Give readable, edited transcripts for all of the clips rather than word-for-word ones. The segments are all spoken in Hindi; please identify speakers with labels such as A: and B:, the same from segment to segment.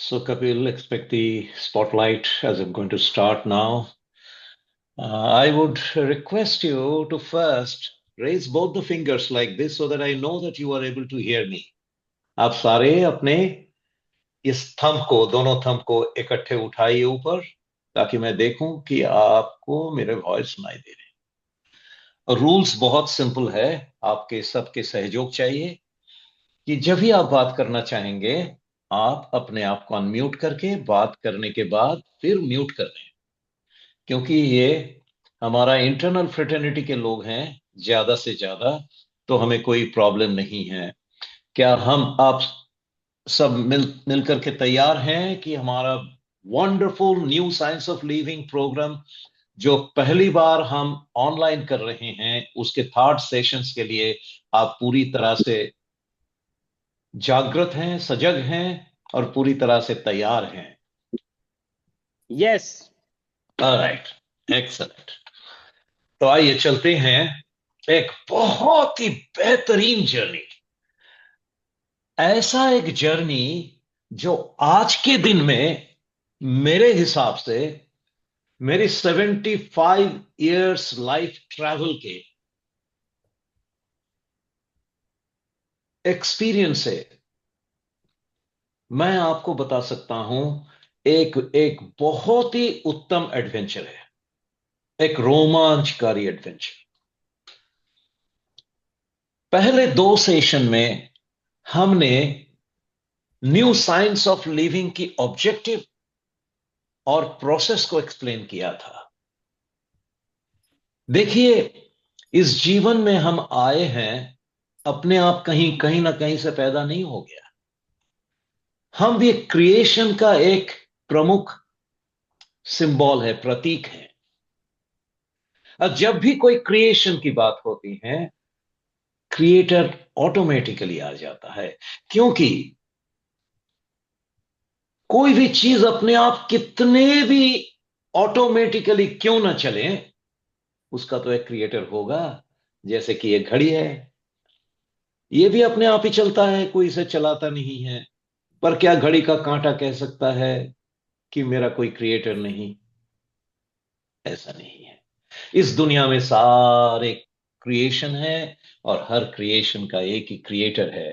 A: So, Kapil, expect the spotlight as I'm going to start now. I would request you to first raise both the fingers like this so that I know that you are able to hear me. आप सारे अपने इस थंब को, दोनों थंब को इकट्ठे उठाइए ऊपर ताकि मैं देखूं कि आपको मेरे वॉइस सुनाई दे रहे हैं। रूल्स बहुत सिंपल है। आपके सबके सहयोग चाहिए कि जब भी आप बात करना चाहेंगे, आप अपने आप को अनम्यूट करके बात करने के बाद फिर म्यूट कर दें, क्योंकि ये हमारा इंटरनल फ्रेटर्निटी के लोग हैं ज्यादा से ज्यादा, तो हमें कोई प्रॉब्लम नहीं है। क्या हम आप सब मिल करके तैयार हैं कि हमारा wonderful new science of living program जो पहली बार हम ऑनलाइन कर रहे हैं उसके थर्ड सेशंस के लिए आप पूरी तरह से जागृत हैं, सजग हैं और पूरी तरह से तैयार हैं?
B: यस।
A: Right, excellent. तो आइए चलते हैं एक बहुत ही बेहतरीन जर्नी, ऐसा एक जर्नी जो आज के दिन में मेरे हिसाब से मेरी 75 इयर्स लाइफ ट्रैवल के एक्सपीरियंस से मैं आपको बता सकता हूं, एक एक बहुत ही उत्तम एडवेंचर है, एक रोमांचकारी एडवेंचर। पहले दो सेशन में हमने न्यू साइंस ऑफ लिविंग की ऑब्जेक्टिव और प्रोसेस को एक्सप्लेन किया था। देखिए, इस जीवन में हम आए हैं, अपने आप कहीं कहीं ना कहीं से पैदा नहीं हो गया। हम भी क्रिएशन का एक प्रमुख सिंबल है, प्रतीक है। अब जब भी कोई क्रिएशन की बात होती है, क्रिएटर ऑटोमेटिकली आ जाता है, क्योंकि कोई भी चीज अपने आप कितने भी ऑटोमेटिकली क्यों ना चले, उसका तो एक क्रिएटर होगा। जैसे कि ये घड़ी है, ये भी अपने आप ही चलता है, कोई इसे चलाता नहीं है। पर क्या घड़ी का कांटा कह सकता है कि मेरा कोई क्रिएटर नहीं? ऐसा नहीं है। इस दुनिया में सारे क्रिएशन है और हर क्रिएशन का एक ही क्रिएटर है।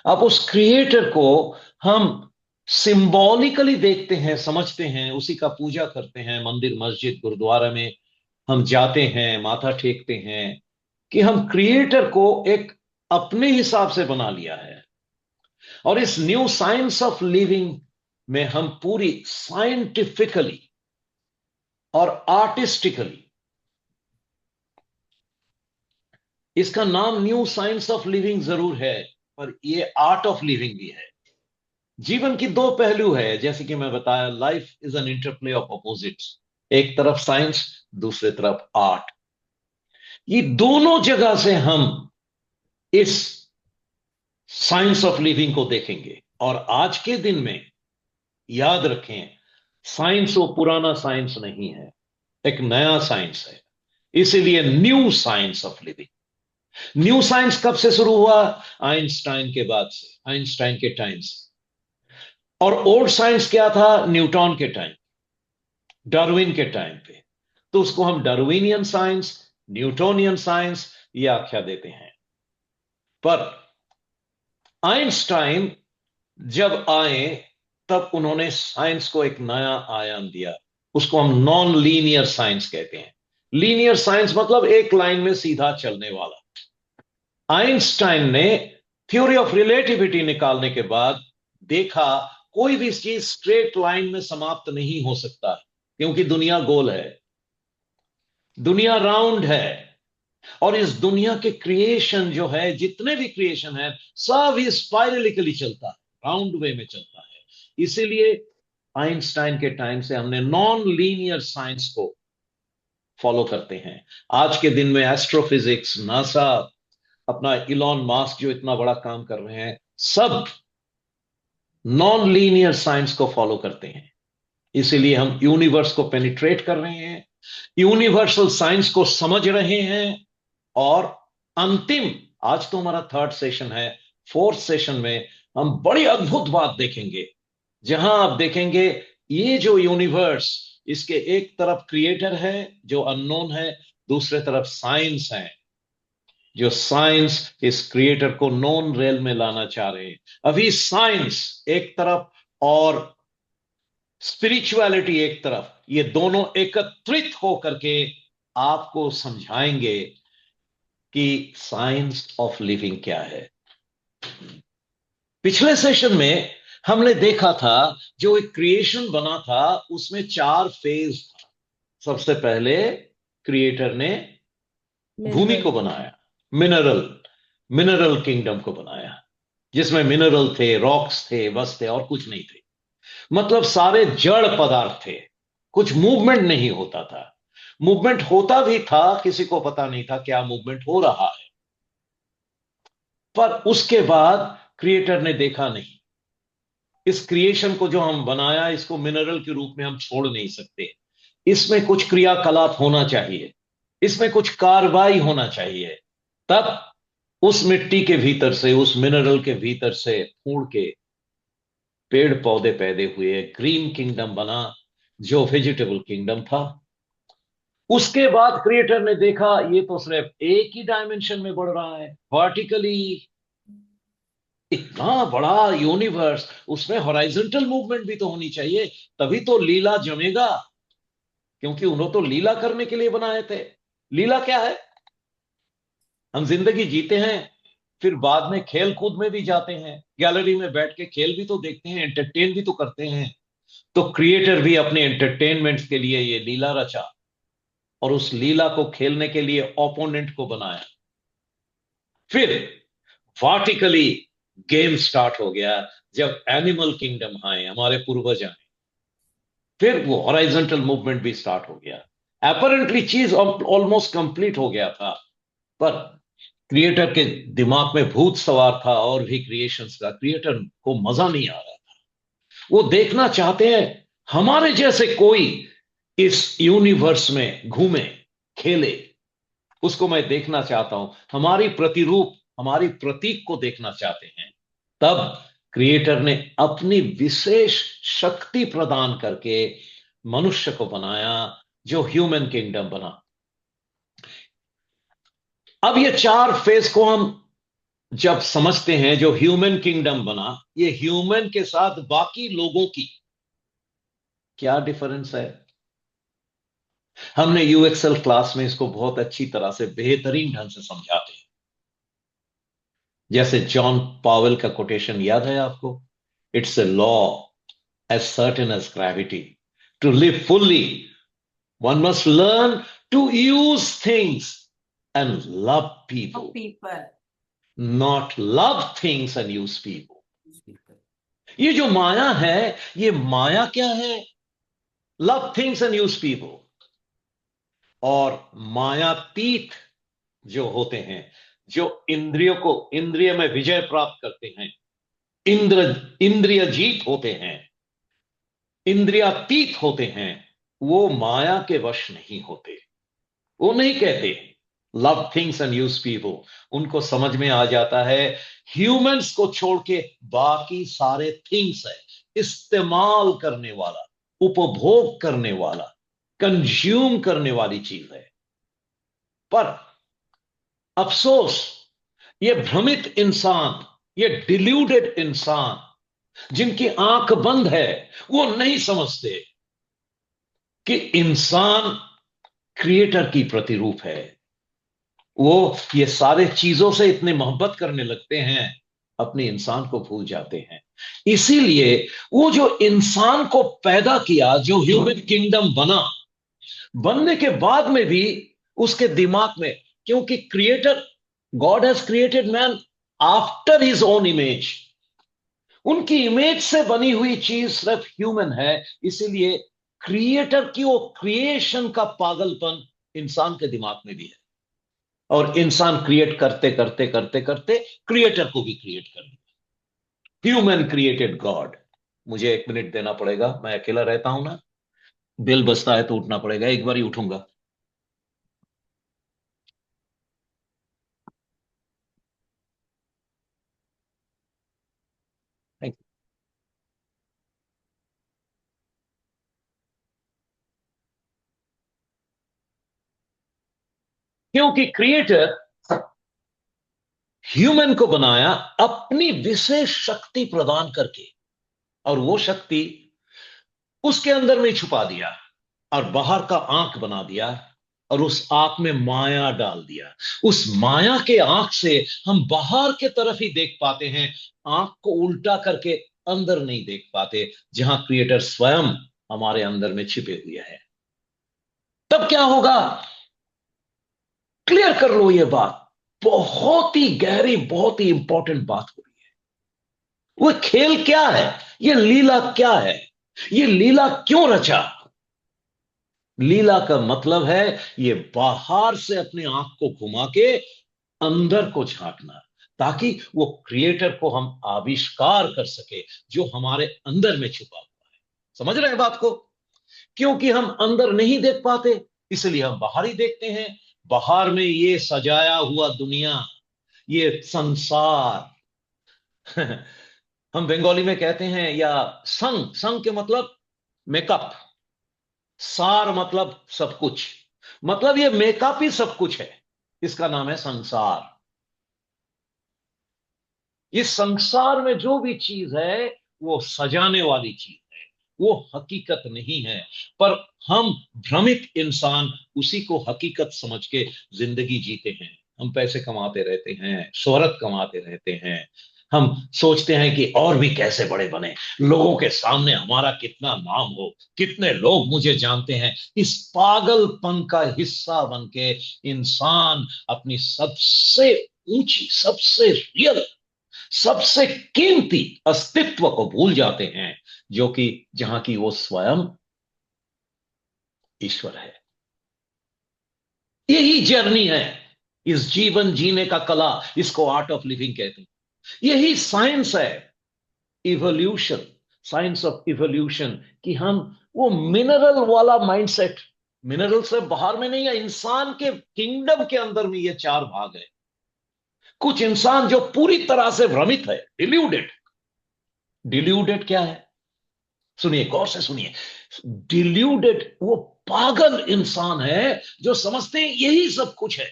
A: अब उस क्रिएटर को हम सिंबॉलिकली देखते हैं, समझते हैं, उसी का पूजा करते हैं। मंदिर, मस्जिद, गुरुद्वारा में हम जाते हैं, माथा टेकते हैं कि हम क्रिएटर को एक अपने हिसाब से बना लिया है। और इस न्यू साइंस ऑफ लिविंग में हम पूरी साइंटिफिकली और आर्टिस्टिकली, इसका नाम न्यू साइंस ऑफ लिविंग जरूर है, पर यह आर्ट ऑफ लिविंग भी है। जीवन की दो पहलू है, जैसे कि मैं बताया, life is an interplay of opposites. एक तरफ साइंस, दूसरे तरफ आर्ट। ये दोनों जगह से हम इस साइंस ऑफ लिविंग को देखेंगे। और आज के दिन में याद रखें, साइंस वो पुराना साइंस नहीं है, एक नया साइंस है। इसीलिए new science of living. New science कब से शुरू हुआ? आइंस्टाइन के बाद से, आइंस्टाइन के टाइम से। और ओल्ड साइंस क्या था? न्यूटन के टाइम, डार्विन के टाइम पे। तो उसको हम डार्विनियन साइंस, न्यूटोनियन साइंस ये आख्या देते हैं। पर आइंस्टाइन जब आए, तब उन्होंने साइंस को एक नया आयाम दिया। उसको हम नॉन लीनियर साइंस कहते हैं। लीनियर साइंस मतलब एक लाइन में सीधा चलने वाला। आइंस्टाइन ने थ्योरी ऑफ रिलेटिविटी निकालने के बाद देखा, कोई भी चीज स्ट्रेट लाइन में समाप्त नहीं हो सकता, क्योंकि दुनिया गोल है, दुनिया राउंड है। और इस दुनिया के क्रिएशन जो है, जितने भी क्रिएशन है, सब ही स्पाइरलिकली चलता है, राउंड वे में चलता है। इसीलिए आइंस्टाइन के टाइम से हमने नॉन लीनियर साइंस को फॉलो करते हैं। आज के दिन में एस्ट्रोफिजिक्स, नासा, अपना इलॉन मास्क जो इतना बड़ा काम कर रहे हैं, सब नॉन लीनियर साइंस को फॉलो करते हैं। इसीलिए हम यूनिवर्स को पेनिट्रेट कर रहे हैं, यूनिवर्सल साइंस को समझ रहे हैं। और अंतिम, आज तो हमारा थर्ड सेशन है, फोर्थ सेशन में हम बड़ी अद्भुत बात देखेंगे, जहां आप देखेंगे ये जो यूनिवर्स, इसके एक तरफ क्रिएटर है जो अननोन है, दूसरे तरफ साइंस है जो साइंस इस क्रिएटर को नोन रेल में लाना चाह रहे हैं। अभी साइंस एक तरफ और स्पिरिचुअलिटी एक तरफ, ये दोनों एकत्रित होकर के आपको समझाएंगे कि साइंस ऑफ लिविंग क्या है। पिछले सेशन में हमने देखा था जो एक क्रिएशन बना था उसमें चार फेज था। सबसे पहले क्रिएटर ने भूमि
B: मिनरल
A: को बनाया, मिनरल मिनरल किंगडम को बनाया, जिसमें मिनरल थे, रॉक्स थे, बस थे, और कुछ नहीं थे। मतलब सारे जड़ पदार्थ थे, कुछ मूवमेंट नहीं होता था। मूवमेंट होता भी था, किसी को पता नहीं था क्या मूवमेंट हो रहा है। पर उसके बाद क्रिएटर ने देखा नहीं, इस क्रिएशन को जो हम बनाया इसको मिनरल के रूप में हम छोड़ नहीं सकते, इसमें कुछ क्रियाकलाप होना चाहिए, इसमें कुछ कार्रवाई होना चाहिए। तब उस मिट्टी के भीतर से, उस मिनरल के भीतर से फूड़ के पेड़ पौधे पैदा हुए, ग्रीन किंगडम बना जो वेजिटेबल किंगडम था। उसके बाद क्रिएटर ने देखा ये तो सिर्फ एक ही डायमेंशन में बढ़ रहा है, वर्टिकली। इतना बड़ा यूनिवर्स, उसमें हॉरिजॉन्टल मूवमेंट भी तो होनी चाहिए, तभी तो लीला जमेगा। क्योंकि उन्होंने तो लीला करने के लिए बनाए थे। लीला क्या है? हम जिंदगी जीते हैं, फिर बाद में खेल कूद में भी जाते हैं, गैलरी में बैठ के खेल भी तो देखते हैं, एंटरटेन भी तो करते हैं। तो क्रिएटर भी अपने एंटरटेनमेंट के लिए ये लीला रचा, और उस लीला को खेलने के लिए ओपोनेंट को बनाया। फिर वर्टिकली गेम स्टार्ट हो गया, जब एनिमल किंगडम आए, हमारे पूर्वज आए, फिर वो हॉरिजॉन्टल मूवमेंट भी स्टार्ट हो गया। अपरेंटली चीज ऑलमोस्ट कंप्लीट हो गया था, पर क्रिएटर के दिमाग में भूत सवार था, और भी क्रिएशंस का, क्रिएटर को मजा नहीं आ रहा। वो देखना चाहते हैं हमारे जैसे कोई इस यूनिवर्स में घूमे, खेले। उसको मैं देखना चाहता हूं, हमारी प्रतिरूप, हमारी प्रतीक को देखना चाहते हैं। तब क्रिएटर ने अपनी विशेष शक्ति प्रदान करके मनुष्य को बनाया, जो ह्यूमन किंगडम बना। अब ये चार फेज को हम जब समझते हैं, जो ह्यूमन किंगडम बना, ये ह्यूमन के साथ बाकी लोगों की क्या डिफरेंस है। हमने यूएक्सएल क्लास में इसको बहुत अच्छी तरह से, बेहतरीन ढंग से समझाते हैं। जैसे जॉन पावेल का कोटेशन याद है आपको? It's a law as certain as gravity, to live fully one must learn to use things and love people,
B: people.
A: Not love things and use people. ये जो माया है, ये माया क्या है? Love things and use people. और मायातीत जो होते हैं, जो इंद्रियों को, इंद्रिय में विजय प्राप्त करते हैं, इंद्र इंद्रिय जीत होते हैं, इंद्रियातीत होते हैं, वो माया के वश नहीं होते। वो नहीं कहते love things and use people. उनको समझ में आ जाता है ह्यूमंस को छोड़ के बाकी सारे थिंग्स है, इस्तेमाल करने वाला, उपभोग करने वाला, कंज्यूम करने वाली चीज है। पर अफसोस, ये भ्रमित इंसान, ये डिल्यूडेड इंसान, जिनकी आंख बंद है, वो नहीं समझते कि इंसान क्रिएटर की प्रतिरूप है। वो ये सारे चीजों से इतने मोहब्बत करने लगते हैं, अपने इंसान को भूल जाते हैं। इसीलिए वो जो इंसान को पैदा किया, जो ह्यूमन किंगडम बना, बनने के बाद में भी उसके दिमाग में, क्योंकि creator, God has created man after his own image, उनकी इमेज से बनी हुई चीज सिर्फ ह्यूमन है। इसीलिए क्रिएटर की वो क्रिएशन का पागलपन इंसान के दिमाग में भी है, और इंसान क्रिएट करते करते करते करते क्रिएटर को भी क्रिएट कर दिया। Human created God. मुझे 1 मिनट देना पड़ेगा, मैं अकेला रहता हूं ना, बेल बजता है तो उठना पड़ेगा, एक बार ही उठूंगा। क्योंकि क्रिएटर ह्यूमन को बनाया अपनी विशेष शक्ति प्रदान करके, और वो शक्ति उसके अंदर में छुपा दिया और बाहर का आंख बना दिया, और उस आंख में माया डाल दिया। उस माया के आंख से हम बाहर के तरफ ही देख पाते हैं, आंख को उल्टा करके अंदर नहीं देख पाते, जहां क्रिएटर स्वयं हमारे अंदर में छिपे हुए हैं। तब क्या होगा? क्लियर कर लो ये बात, बहुत ही गहरी, बहुत ही इंपॉर्टेंट बात हो रही है। वो खेल क्या है? ये लीला क्या है? ये लीला क्यों रचा? लीला का मतलब है ये बाहर से अपने आंख को घुमा के अंदर को झांकना, ताकि वो क्रिएटर को हम आविष्कार कर सके जो हमारे अंदर में छुपा हुआ है। समझ रहे हैं बात को? क्योंकि हम अंदर नहीं देख पाते, इसलिए हम बाहर ही देखते हैं। बाहर में ये सजाया हुआ दुनिया, ये संसार हम बंगाली में कहते हैं, या संग, संग के मतलब मेकअप, सार मतलब सब कुछ, मतलब ये मेकअप ही सब कुछ है। इसका नाम है संसार। इस संसार में जो भी चीज है वो सजाने वाली चीज है, वो हकीकत नहीं है। पर हम भ्रमित इंसान उसी को हकीकत समझ के जिंदगी जीते हैं। हम पैसे कमाते रहते हैं, शोहरत कमाते रहते हैं, हम सोचते हैं कि और भी कैसे बड़े बने, लोगों के सामने हमारा कितना नाम हो, कितने लोग मुझे जानते हैं। इस पागलपन का हिस्सा बन के इंसान अपनी सबसे ऊंची, सबसे रियल, सबसे कीमती अस्तित्व को भूल जाते हैं, जो कि जहां की वो स्वयं ईश्वर है। यही जर्नी है, इस जीवन जीने का कला, इसको आर्ट ऑफ लिविंग कहते हैं। यही साइंस है, इवोल्यूशन, साइंस ऑफ इवोल्यूशन, कि हम वो मिनरल वाला माइंडसेट, मिनरल से बाहर में नहीं है, इंसान के किंगडम के अंदर में ये चार भाग है। कुछ इंसान जो पूरी तरह से भ्रमित है, डिल्यूडेड। डिल्यूडेड क्या है? सुनिए, गौर से सुनिए। डिल्यूडेड वो पागल इंसान है जो समझते हैं यही सब कुछ है,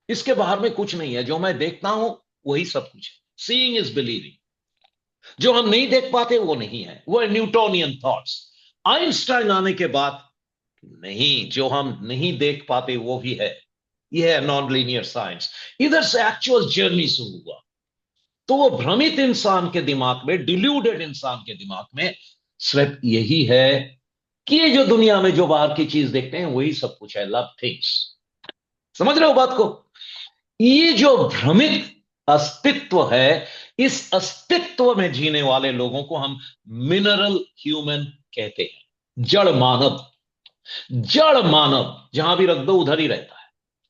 A: इसके बाहर में कुछ नहीं है, जो मैं देखता हूं वही सब कुछ है। Seeing is believing. जो हम नहीं देख पाते वो नहीं है, वो है न्यूटोनियन थॉट्स। आइंस्टाइन आने के बाद नहीं, जो हम नहीं देख पाते वो भी है। यह है नॉन लीनियर साइंस। इधर से एक्चुअल जर्नी शुरू हुआ। तो वो भ्रमित इंसान के दिमाग में, डिल्यूडेड इंसान के दिमाग में सिर्फ यही है कि ये जो दुनिया में जो बाहर की चीज देखते हैं वही सब कुछ है, लव थिंग्स। समझ रहे हो बात को? ये जो भ्रमित अस्तित्व है, इस अस्तित्व में जीने वाले लोगों को हम मिनरल ह्यूमन कहते हैं। जड़ मानव। जड़ मानव जहां भी रख दो उधर ही रहता है।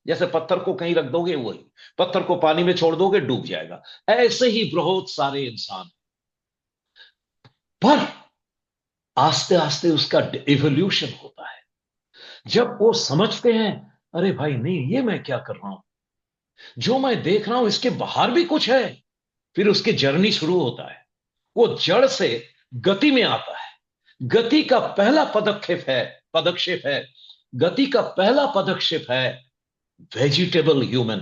A: जैसे पत्थर को कहीं रख दोगे वही, पत्थर को पानी में छोड़ दोगे डूब जाएगा। ऐसे ही बहुत सारे इंसान। पर आस्ते आस्ते उसका इवोल्यूशन होता है, जब वो समझते हैं अरे भाई नहीं, ये मैं क्या कर रहा हूं, जो मैं देख रहा हूं इसके बाहर भी कुछ है। फिर उसकी जर्नी शुरू होता है। वो जड़ से गति में आता है। गति का पहला पदक्षेप है गति का पहला पदक्षेप है वेजिटेबल ह्यूमन।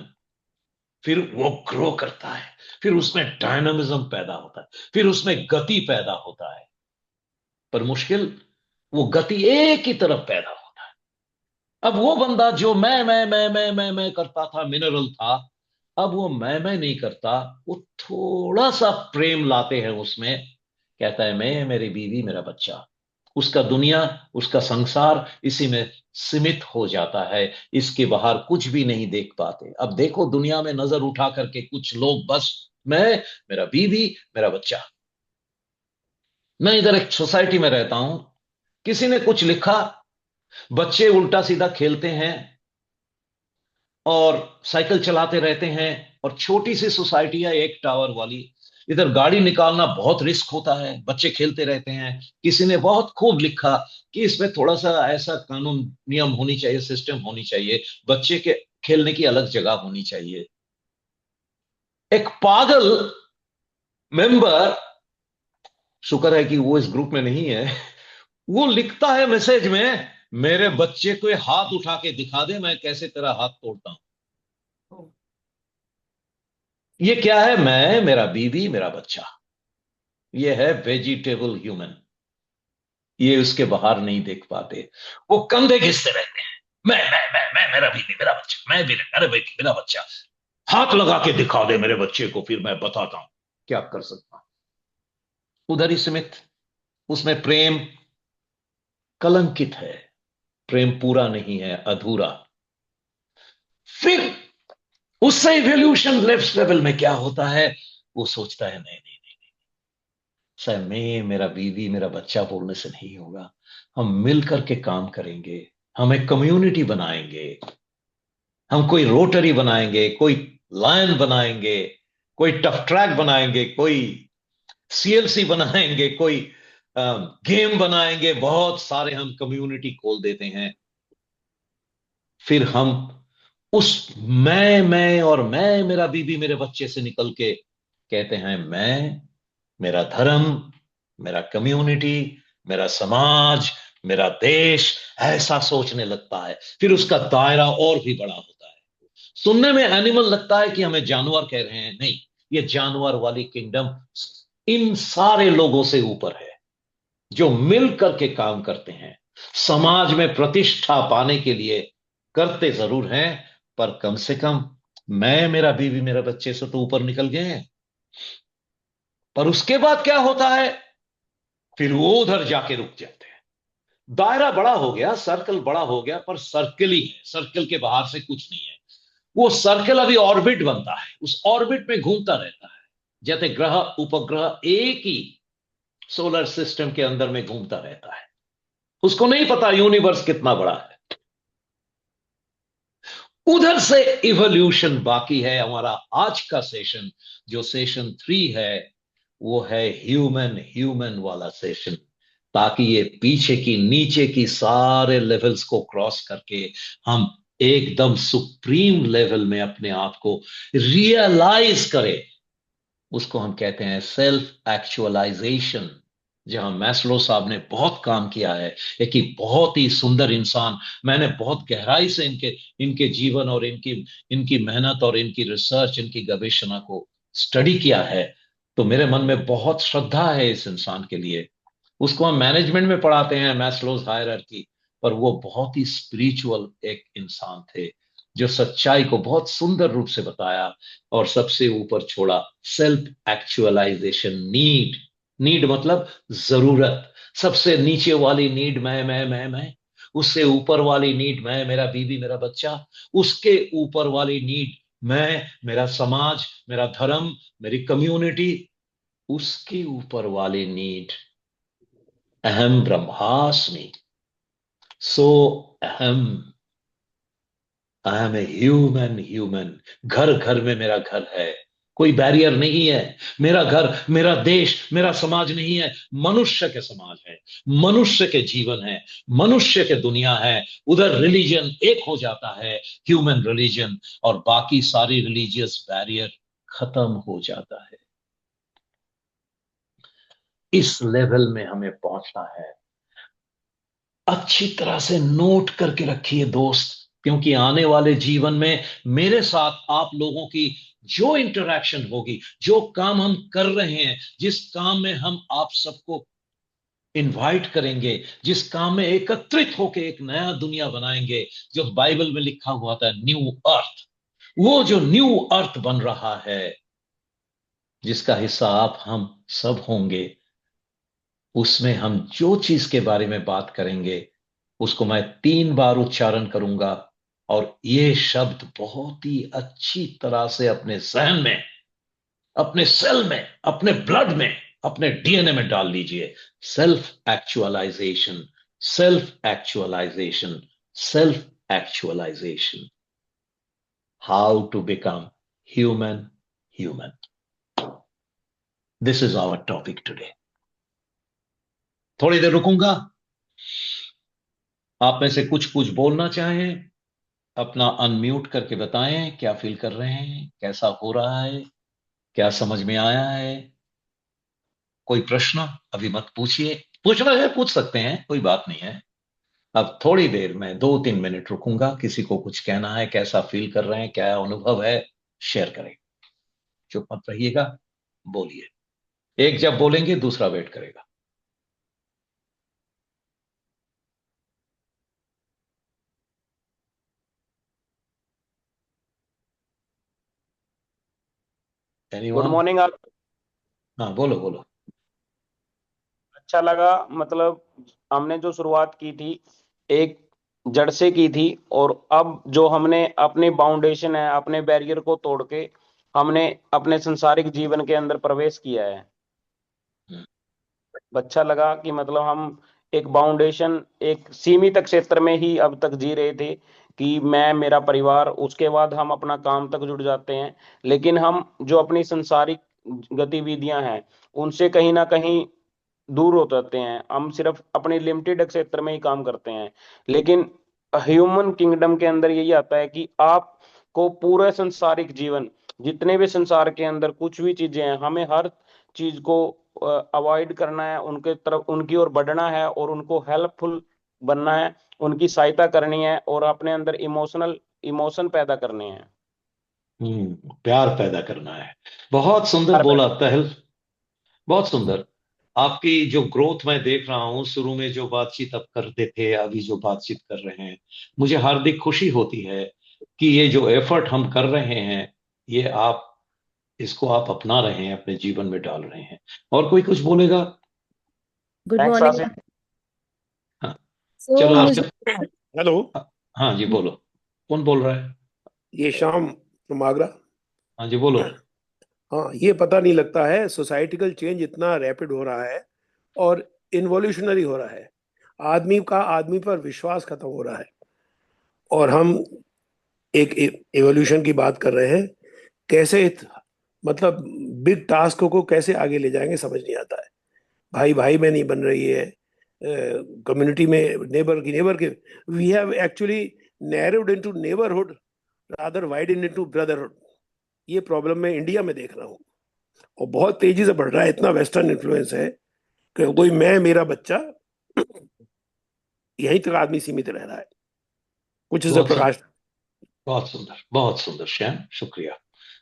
A: फिर वो ग्रो करता है, फिर उसमें डायनामिज्म पैदा होता है, फिर उसमें गति पैदा होता है। पर मुश्किल, वो गति एक ही तरफ पैदा होता है। अब वो बंदा जो मैं करता था, मिनरल था, अब वो मैं नहीं करता। वो थोड़ा सा प्रेम लाते हैं उसमें, कहता है मैं, मेरी बीवी, मेरा बच्चा। उसका दुनिया, उसका संसार इसी में सीमित हो जाता है। इसके बाहर कुछ भी नहीं देख पाते। अब देखो दुनिया में नजर उठा करके कुछ लोग बस मैं, मेरा बीवी, मेरा बच्चा। मैं इधर एक सोसाइटी में रहता हूं, किसी ने कुछ लिखा, बच्चे उल्टा सीधा खेलते हैं और साइकिल चलाते रहते हैं, और छोटी सी सोसाइटी है एक टावर वाली। इधर गाड़ी निकालना बहुत रिस्क होता है, बच्चे खेलते रहते हैं। किसी ने बहुत खूब लिखा कि इसमें थोड़ा सा ऐसा कानून नियम होनी चाहिए, सिस्टम होनी चाहिए, बच्चे के खेलने की अलग जगह होनी चाहिए। एक पागल मेंबर, शुक्र है कि वो इस ग्रुप में नहीं है, वो लिखता है मैसेज में, मेरे बच्चे को हाथ उठा के दिखा दे, मैं कैसे तेरा हाथ तोड़ता हूं। ये क्या है? मैं, मेरा बीवी, मेरा बच्चा। ये है वेजिटेबल ह्यूमन। ये उसके बाहर नहीं देख पाते। वो कंधे घिसते रहते हैं। मैं, मेरा बीवी, मेरा बच्चा, मैं भी, मेरा बेटी, मेरा बच्चा। हाथ लगा के दिखा दे मेरे बच्चे को, फिर मैं बताता हूं क्या कर सकता हूं। उधर ही सीमित। उसमें प्रेम कलंकित है। प्रेम पूरा नहीं है, अधूरा। फिर उससे इवोल्यूशन नेक्स्ट लेवल में क्या होता है? वो सोचता है, नहीं नहीं, सर, मैं, मेरा बीवी, मेरा बच्चा बोलने से नहीं होगा। हम मिल करके काम करेंगे। हम एक कम्युनिटी बनाएंगे। हम कोई रोटरी बनाएंगे, कोई लायन बनाएंगे, कोई टफ ट्रैक बनाएंगे, कोई सीएलसी बनाएंगे, कोई गेम बनाएंगे। बहुत सारे हम कम्युनिटी खोल देते हैं। फिर हम उस मैं और मैं, मेरा बीबी, मेरे बच्चे से निकल के कहते हैं, मैं, मेरा धर्म, मेरा कम्युनिटी, मेरा समाज, मेरा देश। ऐसा सोचने लगता है। फिर उसका दायरा और भी बड़ा होता है। सुनने में एनिमल लगता है कि हमें जानवर कह रहे हैं, नहीं। ये जानवर वाली किंगडम इन सारे लोगों से ऊपर है, जो मिल करके काम करते हैं। समाज में प्रतिष्ठा पाने के लिए करते जरूर हैं, पर कम से कम मैं, मेरा बीवी, मेरे बच्चे से तो ऊपर निकल गए हैं। पर उसके बाद क्या होता है? फिर वो उधर जाके रुक जाते हैं। दायरा बड़ा हो गया, सर्कल बड़ा हो गया, पर सर्कल ही है। सर्कल के बाहर से कुछ नहीं है। वो सर्कल अभी ऑर्बिट बनता है, उस ऑर्बिट में घूमता रहता है। जैसे ग्रह उपग्रह एक ही सोलर सिस्टम के अंदर में घूमता रहता है। उसको नहीं पता यूनिवर्स कितना बड़ा है। उधर से इवोल्यूशन बाकी है। हमारा आज का सेशन, जो सेशन 3 है, वो है ह्यूमन ह्यूमन वाला सेशन। ताकि ये पीछे की, नीचे की सारे लेवल्स को क्रॉस करके हम एकदम सुप्रीम लेवल में अपने आप को रियलाइज करें। उसको हम कहते हैं सेल्फ एक्चुअलाइजेशन। जहां मैस्लो साहब ने बहुत काम किया है। एक ही बहुत ही सुंदर इंसान। मैंने बहुत गहराई से इनके इनके जीवन और इनकी इनकी मेहनत और इनकी रिसर्च, इनकी गवेषणा को स्टडी किया है। तो मेरे मन में बहुत श्रद्धा है इस इंसान के लिए। उसको हम मैनेजमेंट में पढ़ाते हैं, मैस्लोज हायरार्की। पर वो बहुत ही स्पिरिचुअल एक इंसान थे, जो सच्चाई को बहुत सुंदर रूप से बताया। और सबसे ऊपर छोड़ा सेल्फ एक्चुअलाइजेशन नीड। नीड मतलब जरूरत। सबसे नीचे वाली नीड मैं। उससे ऊपर वाली नीड मैं, मेरा बीवी, मेरा बच्चा। उसके ऊपर वाली नीड मैं, मेरा समाज, मेरा धर्म, मेरी कम्युनिटी। उसके ऊपर वाली नीड अहम ब्रह्मास्मि। सो अहम। I am a human human. घर घर में मेरा घर है। कोई बैरियर नहीं है। मेरा घर, मेरा देश, मेरा समाज नहीं है। मनुष्य के समाज है। मनुष्य के जीवन है। मनुष्य के दुनिया है। उधर रिलीजन एक हो जाता है, ह्यूमन रिलीजन। और बाकी सारी रिलीजियस बैरियर खत्म हो जाता है। इस लेवल में हमें पहुंचना है। अच्छी तरह से नोट करके रखिए दोस्त, क्योंकि आने वाले जीवन में मेरे साथ आप लोगों की जो इंटरेक्शन होगी, जो काम हम कर रहे हैं, जिस काम में हम आप सबको इनवाइट करेंगे, जिस काम में एकत्रित होकर एक नया दुनिया बनाएंगे, जो बाइबल में लिखा हुआ था न्यू अर्थ। वो जो न्यू अर्थ बन रहा है, जिसका हिस्सा आप हम सब होंगे, उसमें हम जो चीज के बारे में बात करेंगे, उसको मैं 3 बार उच्चारण करूंगा। और ये शब्द बहुत ही अच्छी तरह से अपने जहन में, अपने सेल में, अपने ब्लड में, अपने डीएनए में डाल लीजिए। Self actualisation, self actualisation, self actualisation. How to become human human. This is our topic today. थोड़ी देर रुकूंगा। आप में से कुछ कुछ बोलना चाहें, अपना अनम्यूट करके बताएं, क्या फील कर रहे हैं, कैसा हो रहा है, क्या समझ में आया है। कोई प्रश्न अभी मत पूछिए। पूछना है पूछ सकते हैं, कोई बात नहीं है। अब थोड़ी देर में 2-3 मिनट रुकूंगा, किसी को कुछ कहना है, कैसा फील कर रहे हैं, क्या अनुभव है, शेयर करें। चुप मत रहिएगा, बोलिए। एक जब बोलेंगे दूसरा वेट करेगा।
B: Good
A: anyone?
B: मॉर्निंग आप।
A: हाँ, बोलो बोलो।
B: अच्छा लगा, मतलब हमने जो शुरुआत की थी एक जड़ से की थी, और अब जो हमने अपनी बाउंडेशन है, अपने बैरियर को तोड़ के हमने अपने संसारिक जीवन के अंदर प्रवेश किया है।
A: हम्म।
B: अच्छा लगा कि मतलब हम एक बाउंडेशन, एक सीमित क्षेत्र में ही अब तक जी रहे थे कि मैं, मेरा परिवार, उसके बाद हम अपना काम तक जुड़ जाते हैं। लेकिन हम जो अपनी संसारिक गतिविधियां हैं उनसे कहीं ना कहीं दूर हो जाते हैं, हम सिर्फ अपने लिमिटेड क्षेत्र में ही काम करते हैं। लेकिन ह्यूमन किंगडम के अंदर यही आता है कि आपको पूरा संसारिक जीवन, जितने भी संसार के अंदर कुछ भी चीजें हैं, हमें हर चीज को अवॉइड करना है, उनके तरफ, उनकी ओर बढ़ना है और उनको हेल्पफुल बनना है, उनकी सहायता करनी है और अपने अंदर इमोशन पैदा करने हैं।
A: प्यार पैदा करना है। बहुत सुंदर
B: प्यार
A: बोला
B: पैदा।
A: तहल, बहुत सुंदर। आपकी जो ग्रोथ मैं देख रहा हूं, शुरू में जो बातचीत आप करते थे, अभी जो बातचीत कर रहे हैं, मुझे हार्दिक खुशी होती है कि ये जो एफर्ट हम कर रहे हैं, ये आप, इसको आप अपना रहे हैं, अपने जीवन में डाल रहे हैं। और कोई कुछ बोलेगा?
C: Good
B: thanks
C: morning.
B: आसिफ।
A: हाँ,
C: सो
A: चलो
C: मुझे
A: आपसे।
D: हेलो।
A: हाँ जी, बोलो। कौन बोल रहा है?
D: ये शाम from आगरा।
A: हाँ जी, बोलो।
D: हाँ, ये पता नहीं लगता है सोसाइटिकल चेंज इतना रैपिड हो रहा है और इन्वोल्यूशनरी हो रहा है। आदमी का आदमी पर विश्वास खत्म हो रहा है और हम एक एवोल्यूशन की बात कर रहे हैं। कैसे मतलब बिग टास्क को कैसे आगे ले जाएंगे समझ नहीं आता है। भाई भाई में नहीं बन रही है, कम्युनिटी में नेबर के we have actually narrowed into neighbourhood rather wide into brotherhood. ये प्रॉब्लम मैं इंडिया में देख रहा हूँ और बहुत तेजी से बढ़ रहा है। इतना वेस्टर्न इन्फ्लुएंस है कि कोई मैं मेरा बच्चा यहीं तक आदमी सीमित रह रहा है। कुछ इस
A: बहुत सुंदर,
D: प्रकाश।
A: बहुत सुंदर, बहुत सुंदर श्याम, शुक्रिया।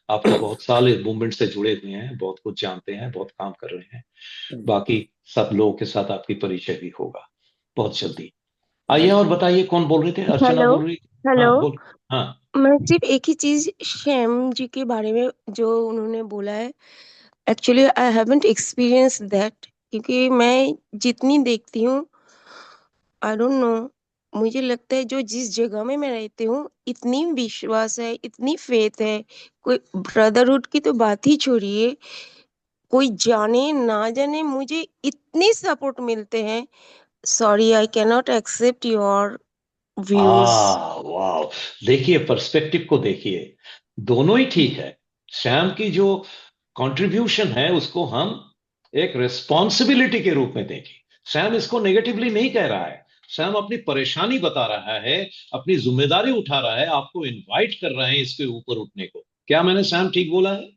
A: आप तो बहुत साल इस मूवमेंट से जुड़े हुए हैं, बहुत कुछ जानते हैं, बहुत काम कर रहे हैं। बाकी सब लोगों के साथ आपकी परिचय भी होगा बहुत जल्दी। आइए,
D: जी।
A: और बताइए, कौन बोल रहे थे? अर्चना
C: हेलो।
A: बोल रही?
C: हेलो।
A: हाँ, बोल। हाँ।
C: मैं सिर्फ एक ही चीज शैम जी के बारे में जो उन्होंने बोला है, actually I haven't experience that, क्योंकि मैं जितनी देखती हूँ, आई डोंट नो, मुझे लगता है जो जिस जगह में मैं रहती हूँ इतनी विश्वास है, इतनी फेथ है, कोई ब्रदरहुड की तो बात ही छोड़िए, कोई जाने ना जाने मुझे इतनी सपोर्ट मिलते हैं। Sorry, I can not accept your views.
A: वाह, देखिए, पर्सपेक्टिव को देखिए। दोनों ही ठीक है। श्याम की जो कंट्रीब्यूशन है उसको हम एक रिस्पॉन्सिबिलिटी के रूप में देखें। श्याम इसको नेगेटिवली नहीं कह रहा है। श्याम अपनी परेशानी बता रहा है, अपनी जिम्मेदारी उठा रहा है, आपको इनवाइट कर रहे हैं इसके ऊपर उठने को। क्या मैंने श्याम ठीक बोला है?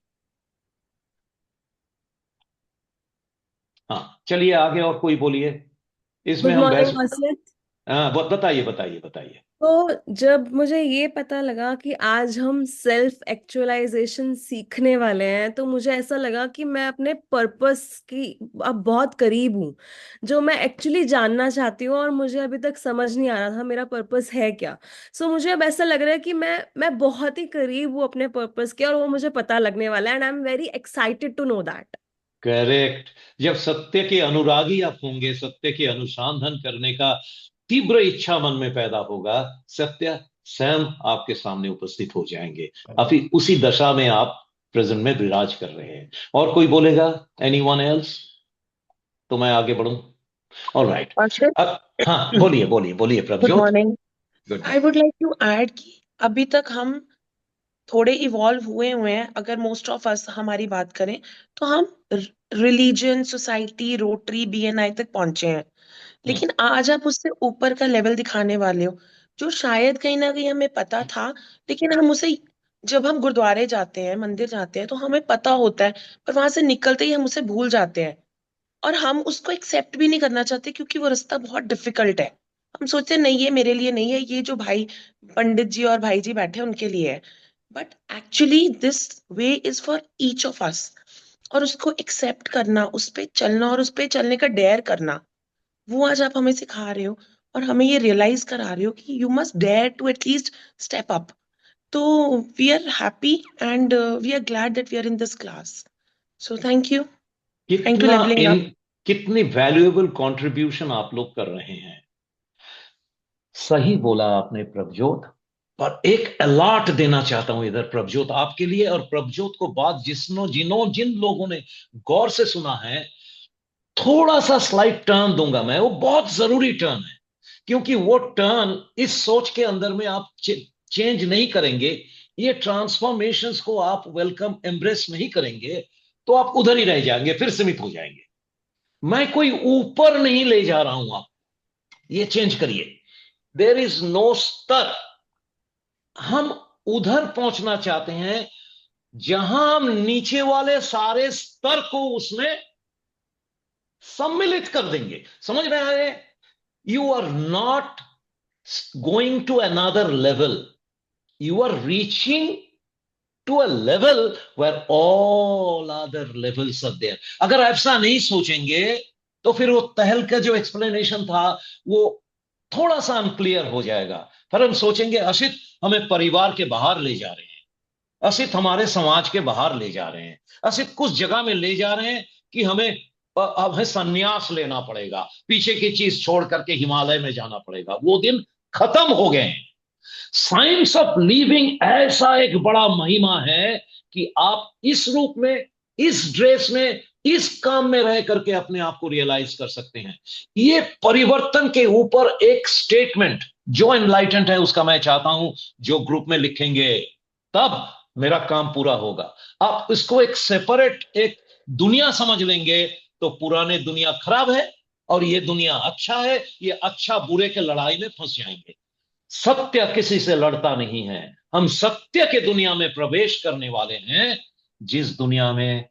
A: हाँ, चलिए आगे, और कोई बोलिए। इसमें
E: गुड
A: हम बहस।
E: मॉर्निंग असद।
A: हाँ, बताइए बताइए बताइए।
E: तो जब मुझे ये पता लगा कि आज हम सेल्फ एक्चुअलाइजेशन सीखने वाले हैं, तो मुझे ऐसा लगा कि मैं अपने पर्पस की अब बहुत करीब हूँ, जो मैं एक्चुअली जानना चाहती हूँ, और मुझे अभी तक समझ नहीं आ रहा था मेरा पर्पस है क्या। सो मुझे अब ऐसा लग रहा है कि मैं बहुत ही करीब हूँ अपने पर्पस के, और वो मुझे पता लगने वाला है, and I am very excited to know that.
A: Correct. जब सत्य के अनुरागी आप होंगे, सत्य के अनुसंधान करने का तीव्र इच्छा मन में पैदा होगा, सत्य स्वयं आपके सामने उपस्थित हो जाएंगे। अभी उसी दशा में आप प्रेजेंट में विराज कर रहे हैं। और कोई बोलेगा? Anyone else? तो मैं आगे बढ़ूं? All right.
F: अर्षद,
A: अब हाँ, बोलिए बोलिए बोलिए
F: good
A: Prabhjot.
F: Morning.
A: Good
F: I
A: morning.
F: Would like to add कि अभी तक हम थोड़े इवॉल्व हुए हैं। अगर मोस्ट ऑफ अस हमारी बात करें तो हम रिलीजन, सोसाइटी, रोटरी, बीएनआई तक पहुंचे हैं। लेकिन आज आप उससे ऊपर का लेवल दिखाने वाले हो, जो शायद कहीं ना कहीं हमें पता था, लेकिन हम उसे, जब हम गुरुद्वारे जाते हैं, मंदिर जाते हैं, तो हमें पता होता है, पर वहां से निकलते ही हम उसे भूल जाते हैं और हम उसको एक्सेप्ट भी नहीं करना चाहते क्योंकि वो रास्ता बहुत डिफिकल्ट है। हम सोचते हैं नहीं ये मेरे लिए नहीं है, ये जो भाई पंडित जी और भाई जी बैठे हैं उनके लिए है। But actually this way is for each of us. और उसको एक्सेप्ट करना, उस पे चलना और उस पे चलने का डेयर करना, वो आज आप हमें सिखा रहे हो और हमें ये रियलाइज करा रहे हो कि you must dare to at least step up. तो we are happy and we are glad that we are in this class. So thank you to
A: कितना
F: लेवलिंग
A: इन
F: अप।
A: कितनी वैल्यूएबल कंट्रीब्यूशन आप लोग कर रहे हैं। सही बोला आपने प्रभजोत। पर एक अलर्ट देना चाहता हूं इधर प्रभजोत आपके लिए, और प्रभजोत को बात जिन लोगों ने गौर से सुना है, थोड़ा सा स्लाइट टर्न दूंगा मैं, वो बहुत जरूरी टर्न है। क्योंकि वो टर्न इस सोच के अंदर में आप चेंज नहीं करेंगे, ये ट्रांसफॉर्मेशंस को आप वेलकम एम्ब्रेस नहीं करेंगे, तो आप उधर ही रह जाएंगे, फिर सीमित हो जाएंगे। मैं कोई ऊपर नहीं ले जा रहा हूं, आप ये चेंज करिए। देर इज नो स्तर। हम उधर पहुंचना चाहते हैं जहां हम नीचे वाले सारे स्तर को उसमें सम्मिलित कर देंगे। समझ रहे हैं? You are not going to another level, you are reaching to a level where all other levels are there। अगर ऐसा नहीं सोचेंगे तो फिर वो तहल का जो एक्सप्लेनेशन था वो थोड़ा सा अनक्लियर हो जाएगा। फिर हम सोचेंगे असित हमें परिवार के बाहर ले जा रहे हैं, असित हमारे समाज के बाहर ले जा रहे हैं, असित कुछ जगह में ले जा रहे हैं कि हमें संन्यास लेना पड़ेगा, पीछे की चीज छोड़ करके हिमालय में जाना पड़ेगा। वो दिन खत्म हो गए हैं। साइंस ऑफ लिविंग ऐसा एक बड़ा महिमा है कि आप इस रूप में, इस ड्रेस में, इस काम में रह करके अपने आप को रियलाइज कर सकते हैं। ये परिवर्तन के ऊपर एक स्टेटमेंट जो एनलाइटेंड है उसका मैं चाहता हूं जो ग्रुप में लिखेंगे, तब मेरा काम पूरा होगा। आप इसको एक सेपरेट एक दुनिया समझ लेंगे तो पुराने दुनिया खराब है और ये दुनिया अच्छा है, ये अच्छा बुरे के लड़ाई में फंस जाएंगे। सत्य किसी से लड़ता नहीं है। हम सत्य के दुनिया में प्रवेश करने वाले हैं, जिस दुनिया में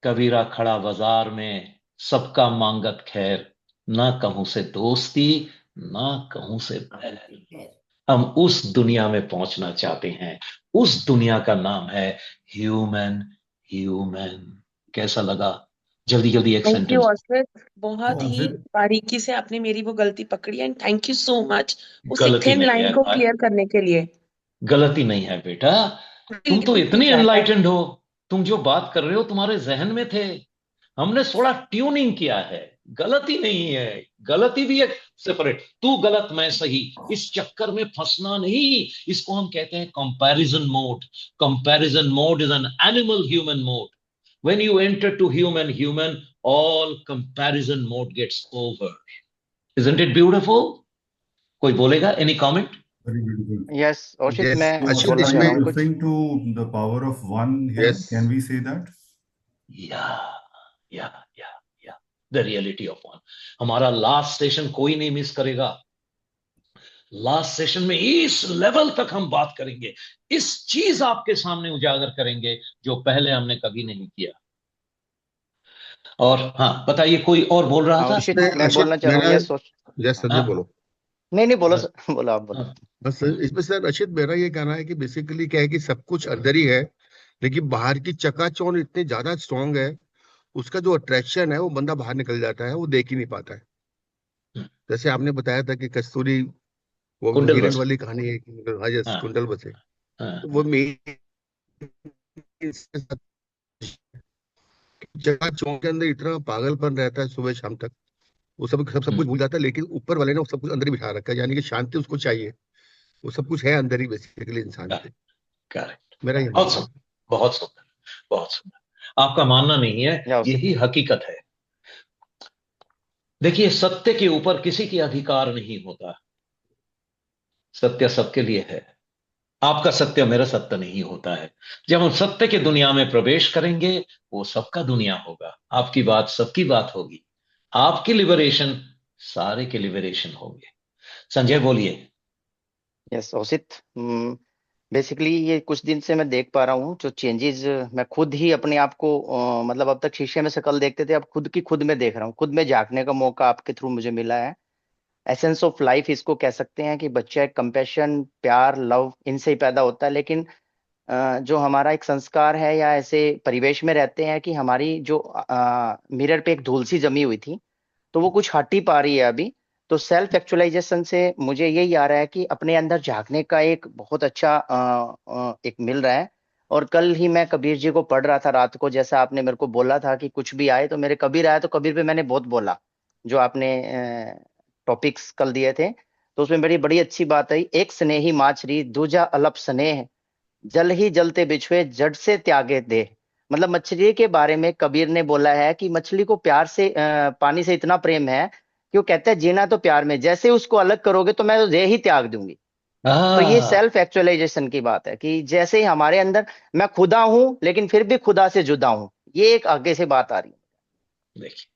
A: कबीरा खड़ा बाजार में सबका मांगत खैर, ना कहूं से दोस्ती ना कहूं से बैर। हम उस दुनिया में पहुंचना चाहते हैं। उस दुनिया का नाम है ह्यूमन। ह्यूमन कैसा लगा? जल्दी जल्दी एक
F: थैंक यू
A: सेंटेंस।
F: अर्षित, बहुत ही
G: फिर
F: बारीकी से आपने मेरी वो गलती पकड़ी and thank you so much उस एक
A: गलती
F: थिन
A: नहीं
F: लाइन
A: है
F: को
A: भाई,
F: क्लियर करने के लिए।
A: गलती नहीं है बेटा। तुम तो इतनी एनलाइटेंड हो, तुम जो बात कर रहे हो तुम्हारे जहन में थे, हमने थोड़ा ट्यूनिंग किया है। गलती नहीं है, गलती भी एक सेपरेट, तू गलत मैं सही, इस चक्कर में फंसना नहीं। इसको हम कहते हैं comparison mode. Comparison mode is an animal human mode. When you enter to human human, all comparison mode gets over. Isn't it beautiful? कोई बोलेगा? Any comment?
G: very beautiful.
B: Yes Aushit,
H: Yes,
B: मैं
G: So
H: Ashit,
B: बोलना
G: are
B: चाह
G: you
B: रहा
H: इसमें
B: हूँ कुछ।
G: referring to the power of one here?
H: yes,
G: Can we say that?
A: या या या द रियलिटी ऑफ वन। हमारा लास्ट सेशन कोई नहीं मिस करेगा। लास्ट सेशन में इस लेवल तक हम बात करेंगे, इस चीज आपके सामने उजागर करेंगे जो पहले हमने कभी नहीं किया। और हाँ बताइए, कोई और बोल रहा था?
B: औषित,
H: इसमें
B: मैं
H: अशित
B: बोलना चाह रहा हूँ।
H: मेरा,
B: यस
H: यस संजय
A: हाँ
H: बोलो।
B: नहीं नहीं, बोलो
A: हाँ
B: सर, बोलो आप बोलो।
A: हाँ
H: बस इसमें सर अशित मेरा ये कहना है कि बेसिकली क्या है कि सब कुछ अंदर ही है, लेकिन बाहर की चकाचौंध इतनी ज्यादा स्ट्रांग है, उसका जो अट्रैक्शन है वो बंदा बाहर निकल जाता है, वो देख ही नहीं पाता है। जैसे आपने बताया था कि कस्तूरी, वो
A: कुंडल
H: हिरन
A: बस।
H: वाली कहानी है कि हाँ यस
A: हाँ
H: कुंडल बसे,
A: हाँ
H: तो वो मेन चकाचौंध के अंदर इतना पागलपन रहता है सुबह शाम तक, वो सब कुछ भूल जाता है, लेकिन ऊपर वाले ने वो सब कुछ अंदर ही बिठा रखा है, यानी कि शांति उसको चाहिए। वो सब कुछ है अंदर ही बेसिकली इंसान के।
A: करेक्ट।
H: मेरा ये
A: बहुत
H: मानना है।
A: सुंदर, बहुत सुंदर, बहुत सुंदर। आपका मानना नहीं है,
B: या औषित,
A: यही हकीकत है। देखिए, सत्य के ऊपर किसी की अधिकार नहीं होता। सत्य सबके लिए है। आपका सत्य मेरा सत्य नहीं होता है। जब हम सत्य की दुनिया में प्रवेश करेंगे, वो सबका दुनिया होगा। आपकी बात सबकी बात होगी। आपकी लिबरेशन सारे के लिबरेशन होंगे। संजय बोलिए।
B: यस औषित, बेसिकली ये कुछ दिन से मैं देख पा रहा हूँ जो चेंजेस, मैं खुद ही अपने आप को मतलब अब तक शीशे में शक्ल देखते थे, अब खुद की खुद में देख रहा हूँ। खुद में झांकने का मौका आपके थ्रू मुझे मिला है।
I: एसेंस ऑफ लाइफ इसको कह सकते हैं कि बच्चा एक कंपैशन, प्यार, लव इनसे ही पैदा होता है। लेकिन जो हमारा एक संस्कार है या ऐसे परिवेश में रहते हैं कि हमारी जो मिरर पे एक धूल सी जमी हुई थी, तो वो कुछ हट ही पा रही है अभी। तो सेल्फ एक्चुअलाइजेशन से मुझे यही आ रहा है कि अपने अंदर झांकने का एक बहुत अच्छा एक मिल रहा है। और कल ही मैं कबीर जी को पढ़ रहा था रात को, जैसा आपने मेरे को बोला था कि कुछ भी आए तो मेरे कबीर आए, तो कबीर पे मैंने बहुत बोला, जो आपने टॉपिक्स कल दिए थे। तो उसमें बड़ी बड़ी अच्छी बात आई, एक स्नेही माछरी दूजा अलप स्नेह, जल ही जलते बिछुए जड़ से त्यागे दे। मतलब मछली के बारे में कबीर ने बोला है कि मछली को प्यार से पानी से इतना प्रेम है कि वो कहता है जीना तो प्यार में, जैसे उसको अलग करोगे तो मैं तो देह ही त्याग दूंगी। तो ये सेल्फ एक्चुअलाइजेशन की बात है कि जैसे ही हमारे अंदर मैं खुदा हूं लेकिन फिर भी खुदा से जुदा हूं, ये एक आगे से बात आ रही है।
A: देखिए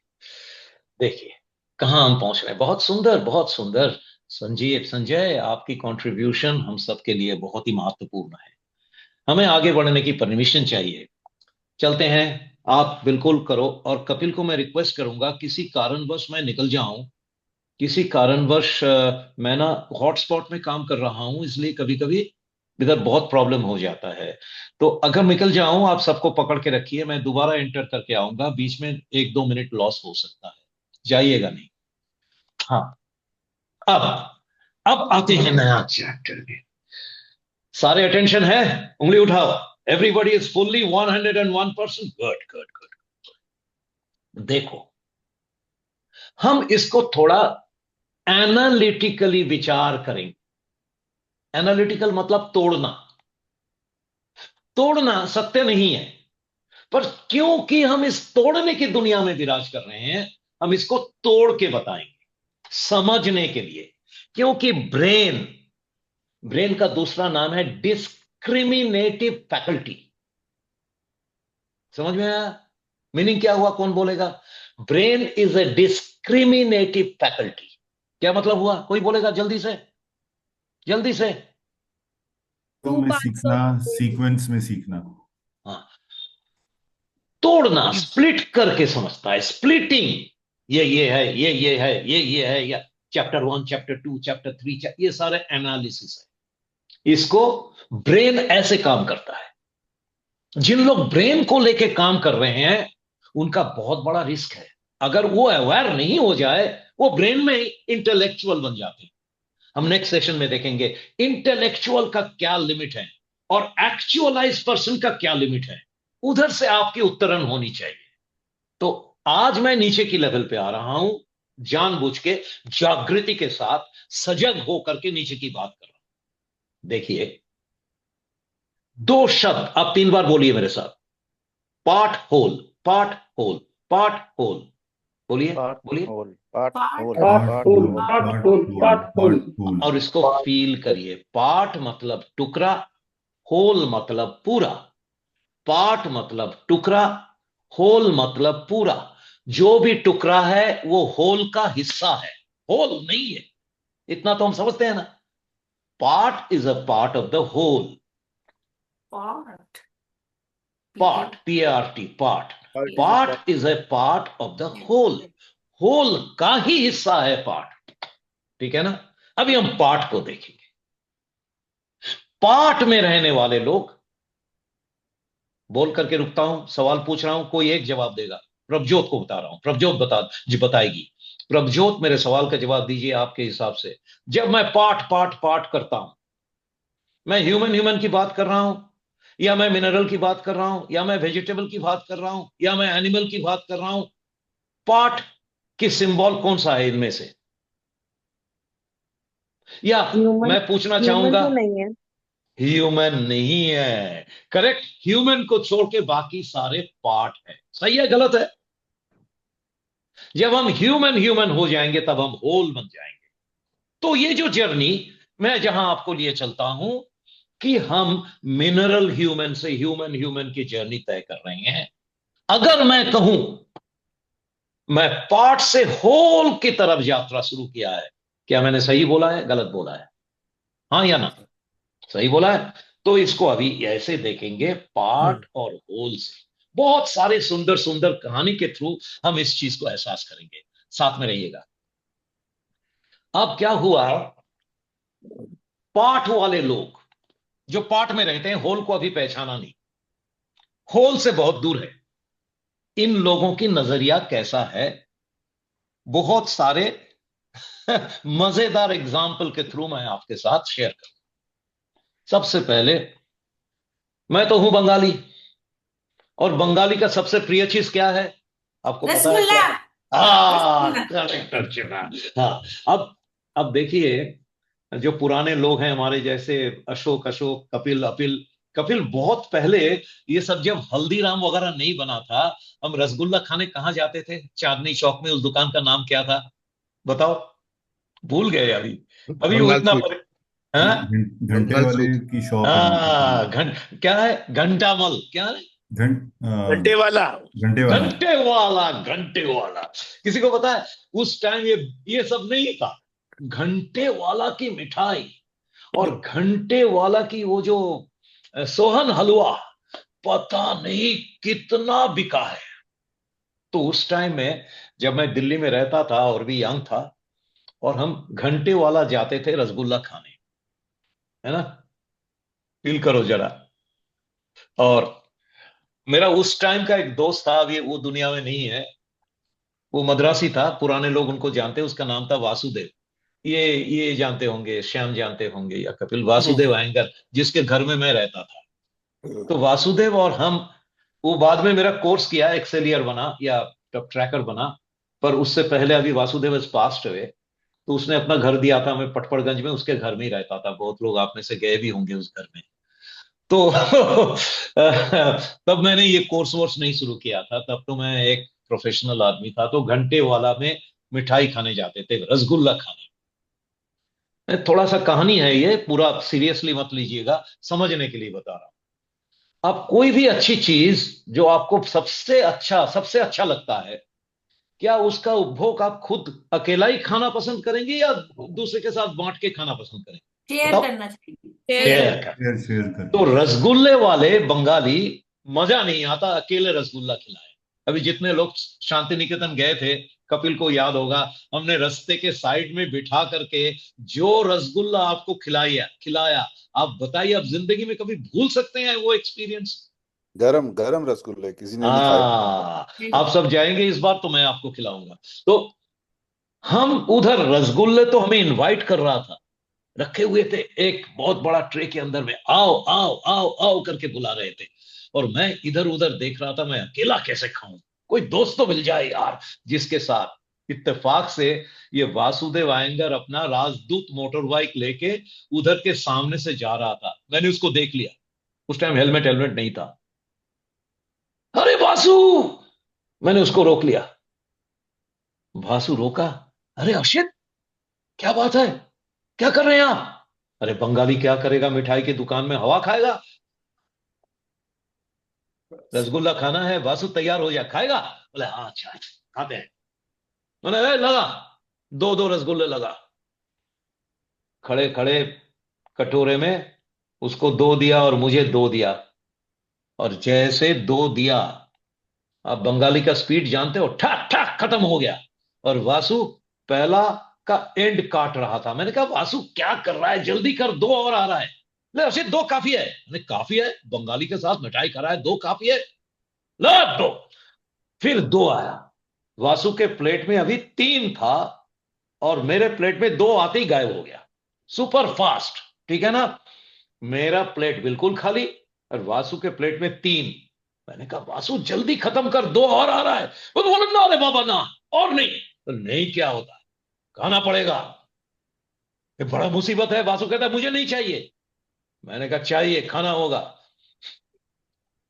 A: देखिए कहाँ हम पहुंच रहे हैं। बहुत सुंदर, बहुत सुंदर। संजीव, संजय, आपकी कंट्रीब्यूशन हम सबके लिए बहुत ही महत्वपूर्ण है। हमें आगे बढ़ने की परमिशन चाहिए। चलते हैं, आप बिल्कुल करो। और कपिल को मैं रिक्वेस्ट करूंगा, किसी कारणवश मैं निकल जाऊं, किसी कारणवश मैं ना हॉटस्पॉट में काम कर रहा हूं, इसलिए कभी कभी इधर बहुत प्रॉब्लम हो जाता है। तो अगर निकल जाऊं, आप सबको पकड़ के रखिए, मैं दोबारा एंटर करके आऊंगा, बीच में 1-2 मिनट लॉस हो सकता है, जाइएगा नहीं। हाँ, अब अब आते हैं नया चैप्टर में। सारे अटेंशन है? उंगली उठाओ। Everybody is fully 101%। Good good good. देखो, हम इसको थोड़ा एनालिटिकली विचार करेंगे। एनालिटिकल मतलब तोड़ना। तोड़ना सत्य नहीं है, पर क्योंकि हम इस तोड़ने की दुनिया में विराज कर रहे हैं, हम इसको तोड़ के बताएंगे समझने के लिए। क्योंकि ब्रेन, ब्रेन का दूसरा नाम है डिस्क्रिमिनेटिव फैकल्टी। समझ में आया मीनिंग क्या हुआ? कौन बोलेगा? Brain is a discriminative faculty. क्या मतलब हुआ? कोई बोलेगा जल्दी से, जल्दी से।
G: तो
E: टू
G: में
E: पार्ट्स
G: सीखना,
E: ऑफ
G: सीक्वेंस में सीखना।
A: हाँ, तोड़ना, स्प्लिट करके समझता है। स्प्लिटिंग, ये है, ये है, ये है, या चैप्टर 1, चैप्टर 2, चैप्टर 3, ये सारे एनालिसिस है। इसको ब्रेन ऐसे काम करता है। जिन लोग ब्रेन को लेके काम कर रहे हैं, उनका बहुत बड़ा रिस्क है। अगर वो अवेयर नहीं हो जाए, वो ब्रेन में इंटेलेक्चुअल बन जाते हैं। हम नेक्स्ट सेशन में देखेंगे इंटेलेक्चुअल का क्या लिमिट है और एक्चुअलाइज पर्सन का क्या लिमिट है। उधर से आपकी उत्तरण होनी चाहिए। तो आज मैं नीचे की लेवल पे आ रहा हूं, जानबूझ के, जागृति के साथ, सजग होकर के नीचे की बात कर रहा हूं। देखिए, 2 शब्द आप 3 बार बोलिए मेरे साथ। Part whole, part whole, part whole. बोलिए, बोलिए।
I: Part
E: part
I: whole,
G: part
I: part
G: whole,
I: whole.
G: Part whole, part whole.
A: और इसको फील करिए। पार्ट मतलब टुकड़ा, होल मतलब पूरा। पार्ट मतलब टुकड़ा, होल मतलब पूरा। जो भी टुकड़ा है वो होल का हिस्सा है, होल नहीं है। इतना तो हम समझते हैं ना। Part is a part of the whole.
E: Part
A: part, PART, part. Part is a part of the whole. Whole का ही हिस्सा है पार्ट। ठीक है ना? अभी हम पार्ट को देखेंगे। पार्ट में रहने वाले लोग, बोल करके रुकता हूं, सवाल पूछ रहा हूं, कोई एक जवाब देगा। प्रभजोत को बता रहा हूं, प्रभजोत बताएगी। प्रभजोत, मेरे सवाल का जवाब दीजिए आपके हिसाब से। जब मैं पार्ट करता हूं, मैं ह्यूमन ह्यूमन की बात कर रहा हूं, या मैं मिनरल की बात कर रहा हूं, या मैं वेजिटेबल की बात कर रहा हूं, या मैं एनिमल की बात कर रहा हूं? पार्ट की सिंबल कौन सा है इनमें से? या
F: ह्यूमन,
A: मैं पूछना
F: ह्यूमन
A: चाहूंगा,
F: तो नहीं है।
A: ह्यूमन नहीं है। करेक्ट, ह्यूमन को छोड़ के बाकी सारे पार्ट है। सही है, गलत है? जब हम ह्यूमन ह्यूमन हो जाएंगे तब हम होल बन जाएंगे। तो ये जो जर्नी मैं जहां आपको लिए चलता हूं कि हम मिनरल ह्यूमन से ह्यूमन ह्यूमन की जर्नी तय कर रहे हैं। अगर मैं कहूं मैं पार्ट से होल की तरफ यात्रा शुरू किया है, क्या मैंने सही बोला है, गलत बोला है? हाँ या ना? सही बोला है। तो इसको अभी ऐसे देखेंगे, पार्ट और होल से। बहुत सारे सुंदर सुंदर कहानी के थ्रू हम इस चीज को एहसास करेंगे। साथ में रहिएगा। अब क्या हुआ, पाठ वाले लोग जो पाठ में रहते हैं, होल को अभी पहचाना नहीं, होल से बहुत दूर है, इन लोगों की नजरिया कैसा है, बहुत सारे मजेदार एग्जाम्पल के थ्रू मैं आपके साथ शेयर करूं। सबसे पहले, मैं तो हूं बंगाली, और बंगाली का सबसे प्रिय चीज क्या है, आपको पता है क्या?
E: रसगुल्ला।
A: करेक्ट अर्चना। हाँ, अब देखिए, जो पुराने लोग हैं हमारे जैसे अशोक अशोक कपिल अपिल, कपिल बहुत पहले, ये सब जब हल्दीराम वगैरह नहीं बना था, हम रसगुल्ला खाने कहाँ जाते थे? चांदनी चौक में, उस दुकान का नाम क्या था बताओ? भूल गए अभी, अभी वो
H: बंगाल
A: इतना
H: स्वीट,
A: हाँ,
G: घंटे
H: बंगाल
G: वाले
H: स्वीट।
G: की शॉप है वहां
A: हाँ,
G: पे।
A: क्या है, घंटामल, क्या है?
D: घंटे वाला।
G: घंटे वाला।
A: घंटे वाला, घंटे वाला। किसी को पता है, उस टाइम ये सब नहीं था। घंटे वाला की मिठाई और घंटे वाला की वो जो सोहन हलवा, पता नहीं कितना बिका है। तो उस टाइम में जब मैं दिल्ली में रहता था और भी यंग था, और हम घंटे वाला जाते थे रसगुल्ला खाने, है ना, फील करो जरा। और मेरा उस टाइम का एक दोस्त था, अभी वो दुनिया में नहीं है, वो मद्रासी था, पुराने लोग उनको जानते हैं, उसका नाम था वासुदेव। ये जानते होंगे, श्याम जानते होंगे या कपिल, वासुदेव अयंगर, जिसके घर में मैं रहता था। तो वासुदेव और हम, वो बाद में मेरा कोर्स किया, एक्सेलियर बना या ट्रैकर बना, पर उससे पहले अभी वासुदेव इज पास्ट हुए। तो उसने अपना घर दिया था, मैं पटपड़गंज में उसके घर में ही रहता था, बहुत लोग आप में से गए भी होंगे उस घर में। तो तब मैंने ये कोर्स वोर्स नहीं शुरू किया था, तब तो मैं एक प्रोफेशनल आदमी था। तो घंटे वाला में मिठाई खाने जाते थे, रसगुल्ला खाने। थोड़ा सा कहानी है ये, पूरा सीरियसली मत लीजिएगा, समझने के लिए बता रहा हूं। आप कोई भी अच्छी चीज जो आपको सबसे अच्छा लगता है, क्या उसका उपभोग आप खुद अकेला ही खाना पसंद करेंगे या दूसरे के साथ बांट के खाना पसंद करेंगे?
E: शेयर
A: बताओ।
E: करना चाहिए।
A: शेयर कर।
G: शेयर
A: तो
G: करके।
A: रसगुल्ले वाले बंगाली, मजा नहीं आता अकेले रसगुल्ला खिलाए। अभी जितने लोग शांति निकेतन गए थे, कपिल को याद होगा, हमने रास्ते के साइड में बिठा करके जो रसगुल्ला आपको खिलाया खिलाया, आप बताइए, आप जिंदगी में कभी भूल सकते हैं वो एक्सपीरियंस?
J: गरम गरम रसगुल्ले किसी ने नहीं खाए।
A: हाँ, आप सब जाएंगे इस बार तो मैं आपको खिलाऊंगा। तो हम उधर, रसगुल्ले तो हमें इनवाइट कर रहा था, रखे हुए थे एक बहुत बड़ा ट्रे के अंदर में, आओ आओ आओ आओ करके बुला रहे थे। और मैं इधर उधर देख रहा था, मैं अकेला कैसे खाऊं, कोई दोस्त तो मिल जाए यार जिसके साथ। इत्तेफाक से ये वासुदेव आयंगर अपना राजदूत मोटर बाइक लेके उधर के सामने से जा रहा था, मैंने उसको देख लिया। उस टाइम हेलमेट हेलमेट नहीं था। अरे वासु, मैंने उसको रोक लिया। वासु रोका, अरे अर्षित, क्या बात है, क्या कर रहे हैं आप? अरे बंगाली क्या करेगा, मिठाई की दुकान में हवा खाएगा? रसगुल्ला खाना है वासु, तैयार हो जा, खाएगा? बोले हाँ अच्छा खाते हैं। मैंने लगा, दो दो रसगुल्ले लगा, खड़े खड़े कटोरे में उसको दो दिया और मुझे दो दिया। और जैसे दो दिया, आप बंगाली का स्पीड जानते हो, ठक ठक खत्म हो गया। और वासु पहला का एंड काट रहा था। मैंने कहा वासु क्या कर रहा है, जल्दी कर, दो और आ रहा है। ले अर्षित, दो काफी है। मैंने काफी है, बंगाली के साथ मिठाई खा रहा है, दो काफी है, ला दो। फिर दो आया। वासु के प्लेट में अभी तीन था और मेरे प्लेट में दो आते ही गायब हो गया, सुपर फास्ट, ठीक है ना। मेरा प्लेट बिल्कुल खाली और वासु के प्लेट में तीन। मैंने कहा वासु जल्दी खत्म कर, दो और आ रहा है। वो तो बोला ना रे बाबा ना, और नहीं। तो नहीं क्या होता, खाना पड़ेगा, ये बड़ा मुसीबत है। वासु कहता है मुझे नहीं चाहिए। मैंने कहा चाहिए, खाना होगा।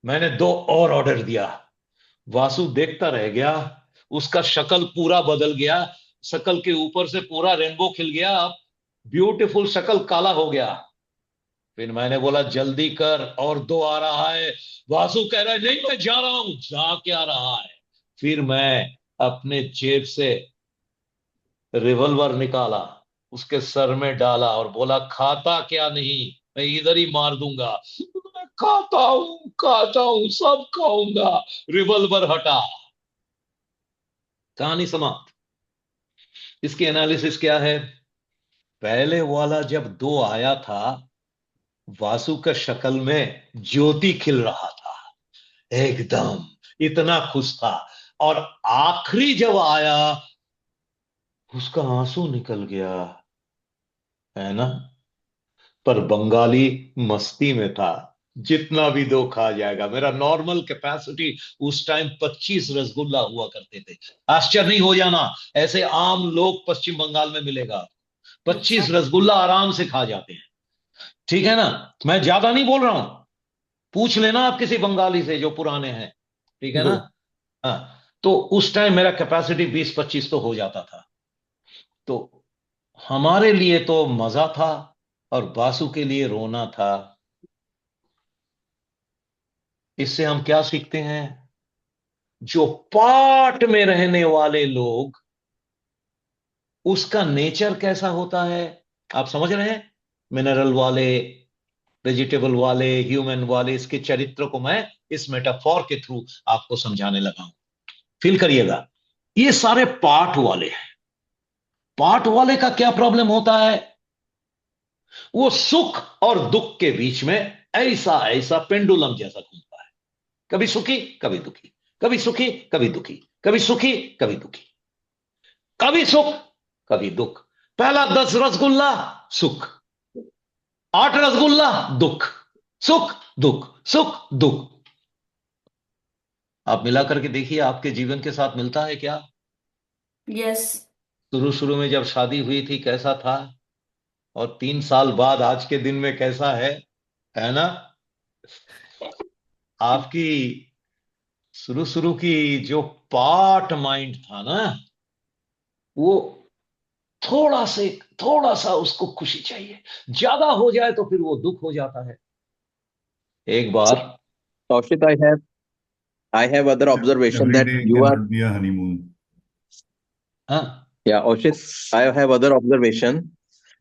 A: मैंने दो और ऑर्डर दिया। वासु देखता रह गया, उसका शक्ल पूरा बदल गया, शक्ल के ऊपर से पूरा रेनबो खिल गया, अब ब्यूटीफुल शक्ल काला हो गया। फिर मैंने बोला जल्दी कर, और दो आ रहा है। वासु कह रहा है नहीं मैं जा रहा हूं। जा क्या रहा है? फिर मैं अपने जेब से रिवॉल्वर निकाला, उसके सर में डाला और बोला खाता क्या नहीं, मैं इधर ही मार दूंगा। मैं खाता हूं, सब खाऊंगा। रिवॉल्वर हटा, कहानी समाप्त। इसकी एनालिसिस क्या है? पहले वाला जब 2 आया था, वासु का शक्ल में ज्योति खिल रहा था, एकदम इतना खुश था। और आखिरी जब आया, उसका आंसू निकल गया, है ना। पर बंगाली मस्ती में था, जितना भी दो खा जाएगा। मेरा नॉर्मल कैपेसिटी उस टाइम 25 रसगुल्ला हुआ करते थे। आश्चर्य नहीं हो जाना, ऐसे आम लोग पश्चिम बंगाल में मिलेगा। 25 रसगुल्ला आराम से खा जाते हैं, ठीक है ना। मैं ज्यादा नहीं बोल रहा हूं, पूछ लेना आप किसी बंगाली से जो पुराने हैं, ठीक है ना। हाँ, तो उस टाइम मेरा कैपेसिटी 20-25 तो हो जाता था। तो हमारे लिए तो मजा था, और बासु के लिए रोना था। इससे हम क्या सीखते हैं? जो पाट में रहने वाले लोग, उसका नेचर कैसा होता है, आप समझ रहे हैं। मिनरल वाले, वेजिटेबल वाले, ह्यूमन वाले, इसके चरित्र को मैं इस मेटाफोर के थ्रू आपको समझाने लगा हूं। फील करिएगा, ये सारे पार्ट वाले हैं। पार्ट वाले का क्या प्रॉब्लम होता है? वो सुख और दुख के बीच में ऐसा ऐसा पेंडुलम जैसा घूमता है, कभी सुखी कभी दुखी, कभी सुखी कभी दुखी, कभी सुखी कभी दुखी, कभी सुख कभी दुख। पहला 10 रसगुल्ला सुख, 8 रसगुल्ला दुख, सुख दुख, सुख दुख। आप मिला करके देखिए, आपके जीवन के साथ मिलता है क्या?
K: यस।
A: शुरू शुरू में जब शादी हुई थी कैसा था, और 3 साल बाद आज के दिन में कैसा है ना। आपकी शुरू शुरू की जो पार्ट माइंड था ना, वो थोड़ा सा उसको खुशी चाहिए, ज्यादा हो जाए तो फिर वो दुख हो जाता है। एक बार
L: Kaushik, I have other observation
G: Every
L: that
G: day
L: you are,
G: cannot be a honeymoon.
A: हाँ
L: yeah, Kaushik, I have other observation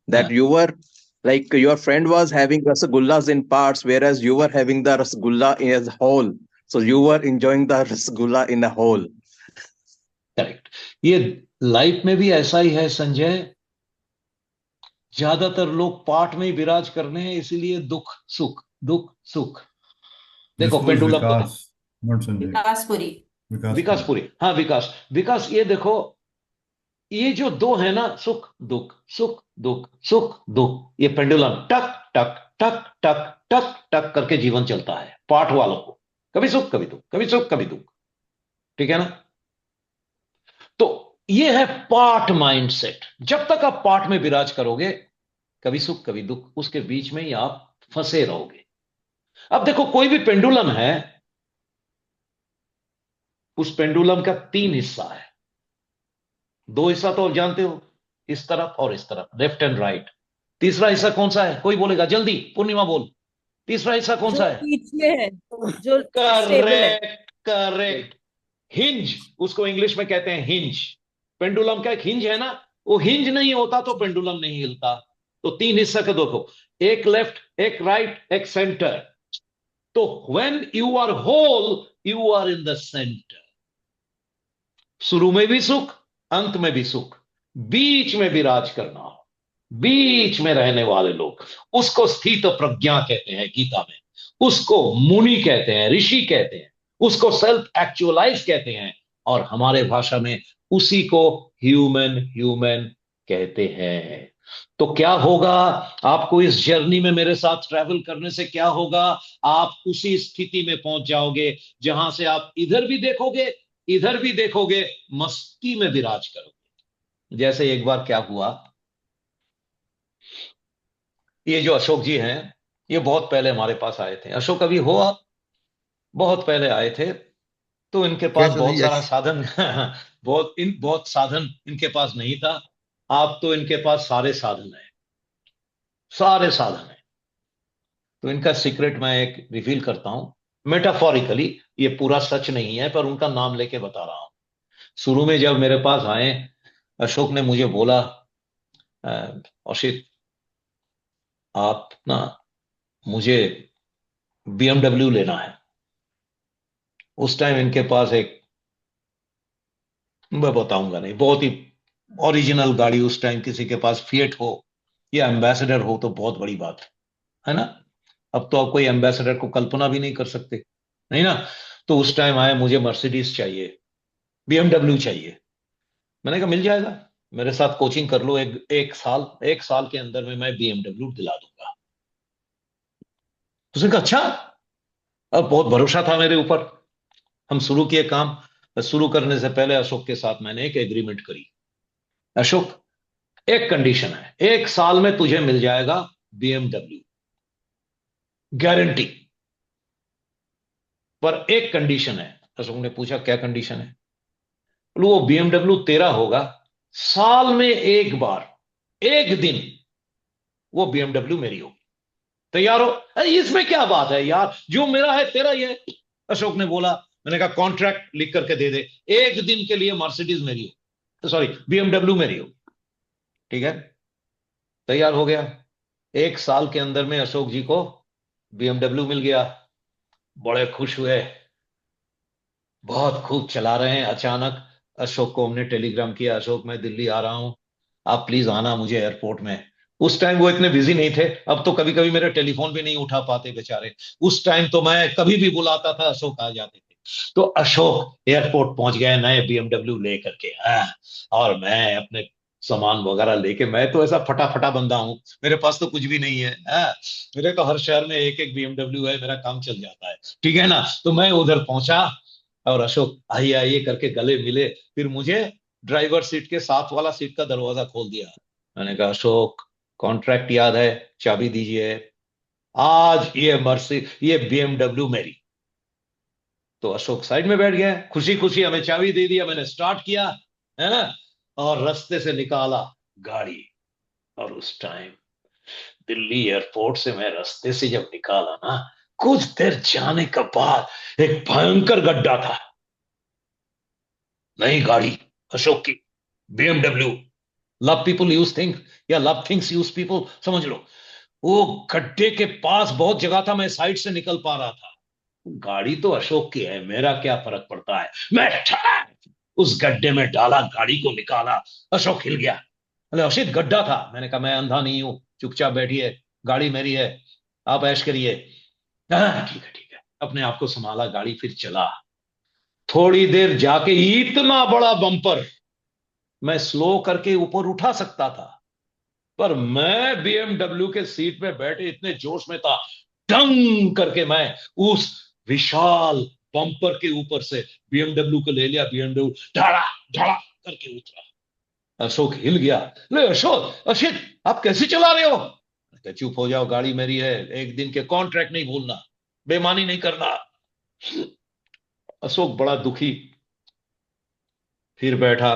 L: that
A: हाँ,
L: you were like your friend was having rasagullas in parts, whereas you were having the rasgulla as whole. So you were enjoying the rasgulla in a whole.
A: Correct. ये लाइफ में भी ऐसा ही है संजय, ज्यादातर लोग पार्ट में ही विराज करने हैं, इसीलिए दुख सुख, दुख सुख।
G: This
A: देखो
G: was
A: पेंडुलम को
G: Vikas, not Sanjay.
K: Vikaspuri.
G: Vikas.
A: हाँ विकास, ये देखो, ये जो 2 है ना, सुख दुख, सुख दुख, सुख दुख, ये पेंडुलम टक टक टक टक टक टक करके जीवन चलता है पार्ट वालों को, कभी सुख कभी दुख, कभी सुख कभी दुख, ठीक है ना। तो ये है पार्ट माइंडसेट। जब तक आप पार्ट में विराज करोगे, कभी सुख कभी दुख, उसके बीच में ही आप फंसे रहोगे। अब देखो, कोई भी पेंडुलम है, उस पेंडुलम का 3 हिस्सा है। 2 हिस्सा तो आप जानते हो, इस तरफ और इस तरफ, लेफ्ट एंड राइट। तीसरा हिस्सा कौन सा है? कोई बोलेगा, जल्दी पूर्णिमा बोल। तीसरा हिस्सा कौन
E: जो
A: सा है?
E: बीच में है, जो स्टेबल है।
A: करेक्ट। हिंज, उसको इंग्लिश में कहते हैं हिंज। पेंडुलम का एक हिंज है ना, वो हिंज नहीं होता तो पेंडुलम नहीं हिलता। तो 3 हिस्सा का देखो, एक लेफ्ट, एक राइट, एक सेंटर। तो when you are whole, you are in the centre. शुरू में भी सुख, अंत में भी सुख, बीच में विराज करना हो, बीच में रहने वाले लोग, उसको स्थित प्रज्ञा कहते हैं गीता में, उसको मुनि कहते हैं, ऋषि कहते हैं, उसको सेल्फ एक्चुअलाइज कहते हैं, और हमारे भाषा में उसी को ह्यूमन कहते हैं। तो क्या होगा, आपको इस जर्नी में मेरे साथ ट्रैवल करने से क्या होगा? आप उसी स्थिति में पहुंच जाओगे जहां से आप इधर भी देखोगे, इधर भी देखोगे, मस्ती में विराज करोगे। जैसे एक बार क्या हुआ, ये जो अशोक जी हैं, ये बहुत पहले हमारे पास आए थे। अशोक अभी हो आप? बहुत पहले आए थे, तो इनके पास
H: Yes,
A: बहुत
H: Avi,
A: सारा
H: yes.
A: साधन बहुत साधन इनके पास नहीं था। आप तो इनके पास सारे साधन है, सारे साधन है। तो इनका सीक्रेट मैं एक रिवील करता हूं, मेटाफोरिकली, ये पूरा सच नहीं है, पर उनका नाम लेके बता रहा हूं। शुरू में जब मेरे पास आए, अशोक ने मुझे बोला, औषित आप ना, मुझे BMW लेना है। उस टाइम इनके पास एक, मैं बताऊंगा नहीं, बहुत ही ओरिजिनल गाड़ी, उस टाइम किसी के पास फिएट हो कि एम्बेसडर हो तो बहुत बड़ी बात है ना। अब तो आप कोई एम्बेसडर को कल्पना भी नहीं कर सकते, नहीं ना। तो उस टाइम आए, मुझे मर्सिडीज चाहिए, BMW चाहिए। मैंने कहा मिल जाएगा, मेरे साथ कोचिंग कर लो, एक साल के अंदर में मैं BMW दिला दूंगा। उसने कहा अच्छा। अब बहुत भरोसा था मेरे ऊपर, हम शुरू किए काम। शुरू करने से पहले अशोक के साथ मैंने एक एग्रीमेंट करी, अशोक एक कंडीशन है, 1 साल में तुझे मिल जाएगा BMW, गारंटी, पर एक कंडीशन है। अशोक ने पूछा क्या कंडीशन है? बोलो वो BMW तेरा होगा, साल में एक बार, एक दिन वो BMW मेरी होगी। तैयार हो? अरे इसमें क्या बात है यार, जो मेरा है तेरा ही है। अशोक ने बोला, मैंने कहा कॉन्ट्रैक्ट लिख करके दे दे, एक दिन के लिए मर्सिडीज मेरी हो, सॉरी BMW मेरी हो। ठीक है, तैयार हो गया। 1 साल के अंदर में अशोक जी को BMW मिल गया, बड़े खुश हुए, बहुत खूब चला रहे हैं। अचानक अशोक को हमने टेलीग्राम किया, अशोक मैं दिल्ली आ रहा हूं, आप प्लीज आना मुझे एयरपोर्ट में। उस टाइम वो इतने बिजी नहीं थे, अब तो कभी कभी मेरे टेलीफोन भी नहीं उठा पाते बेचारे। उस टाइम तो मैं कभी भी बुलाता था, अशोक आ जाते थे। तो अशोक एयरपोर्ट पहुंच गए नए BMW लेकर के, और मैं अपने सामान वगैरह लेके, मैं तो ऐसा फटाफटा बंदा हूं, मेरे पास तो कुछ भी नहीं है, मेरे तो हर शहर में एक एक BMW है, मेरा काम चल जाता है, ठीक है ना। तो मैं उधर पहुंचा और अशोक आइए आइए करके गले मिले, फिर मुझे ड्राइवर सीट के साथ वाला सीट का दरवाजा खोल दिया। मैंने कहा अशोक कॉन्ट्रैक्ट याद है, चाबी दीजिए, आज ये BMW मेरी। तो अशोक साइड में बैठ गया, खुशी खुशी हमें चाबी दे दिया, मैंने स्टार्ट किया, है ना, और रास्ते से निकाला गाड़ी। और उस टाइम दिल्ली एयरपोर्ट से मैं रास्ते से जब निकाला ना, कुछ देर जाने के बाद एक भयंकर गड्ढा था। नई गाड़ी अशोक की BMW, love people use thing, या लव थिंग्स यूज पीपल, समझ लो। वो गड्ढे के पास बहुत जगह था, मैं साइड से निकल पा रहा था। गाड़ी तो अशोक की है, मेरा क्या फर्क पड़ता है। मैं उस गड्ढे में डाला, गाड़ी को निकाला, अशोक हिल गया। अरे अशित गड्ढा था। मैंने कहा मैं अंधा नहीं हूं, चुपचाप बैठिए, गाड़ी मेरी है, आप ऐश करिए। ठीक है ठीक है, अपने आप को संभाला, गाड़ी फिर चला। थोड़ी देर जाके इतना बड़ा बम्पर मैं स्लो करके ऊपर उठा सकता था, पर मैं BMW के सीट में बैठे इतने जोश में था, डंग करके मैं उस विशाल बम्पर के ऊपर से BMW को ले लिया। BMW ढड़ा ढड़ा करके उतरा, अशोक हिल गया। ले अशोक, अशित आप कैसे चला रहे हो? चुप हो जाओ, गाड़ी मेरी है, एक दिन के कॉन्ट्रैक्ट नहीं भूलना, बेईमानी नहीं करना। अशोक बड़ा दुखी, फिर बैठा,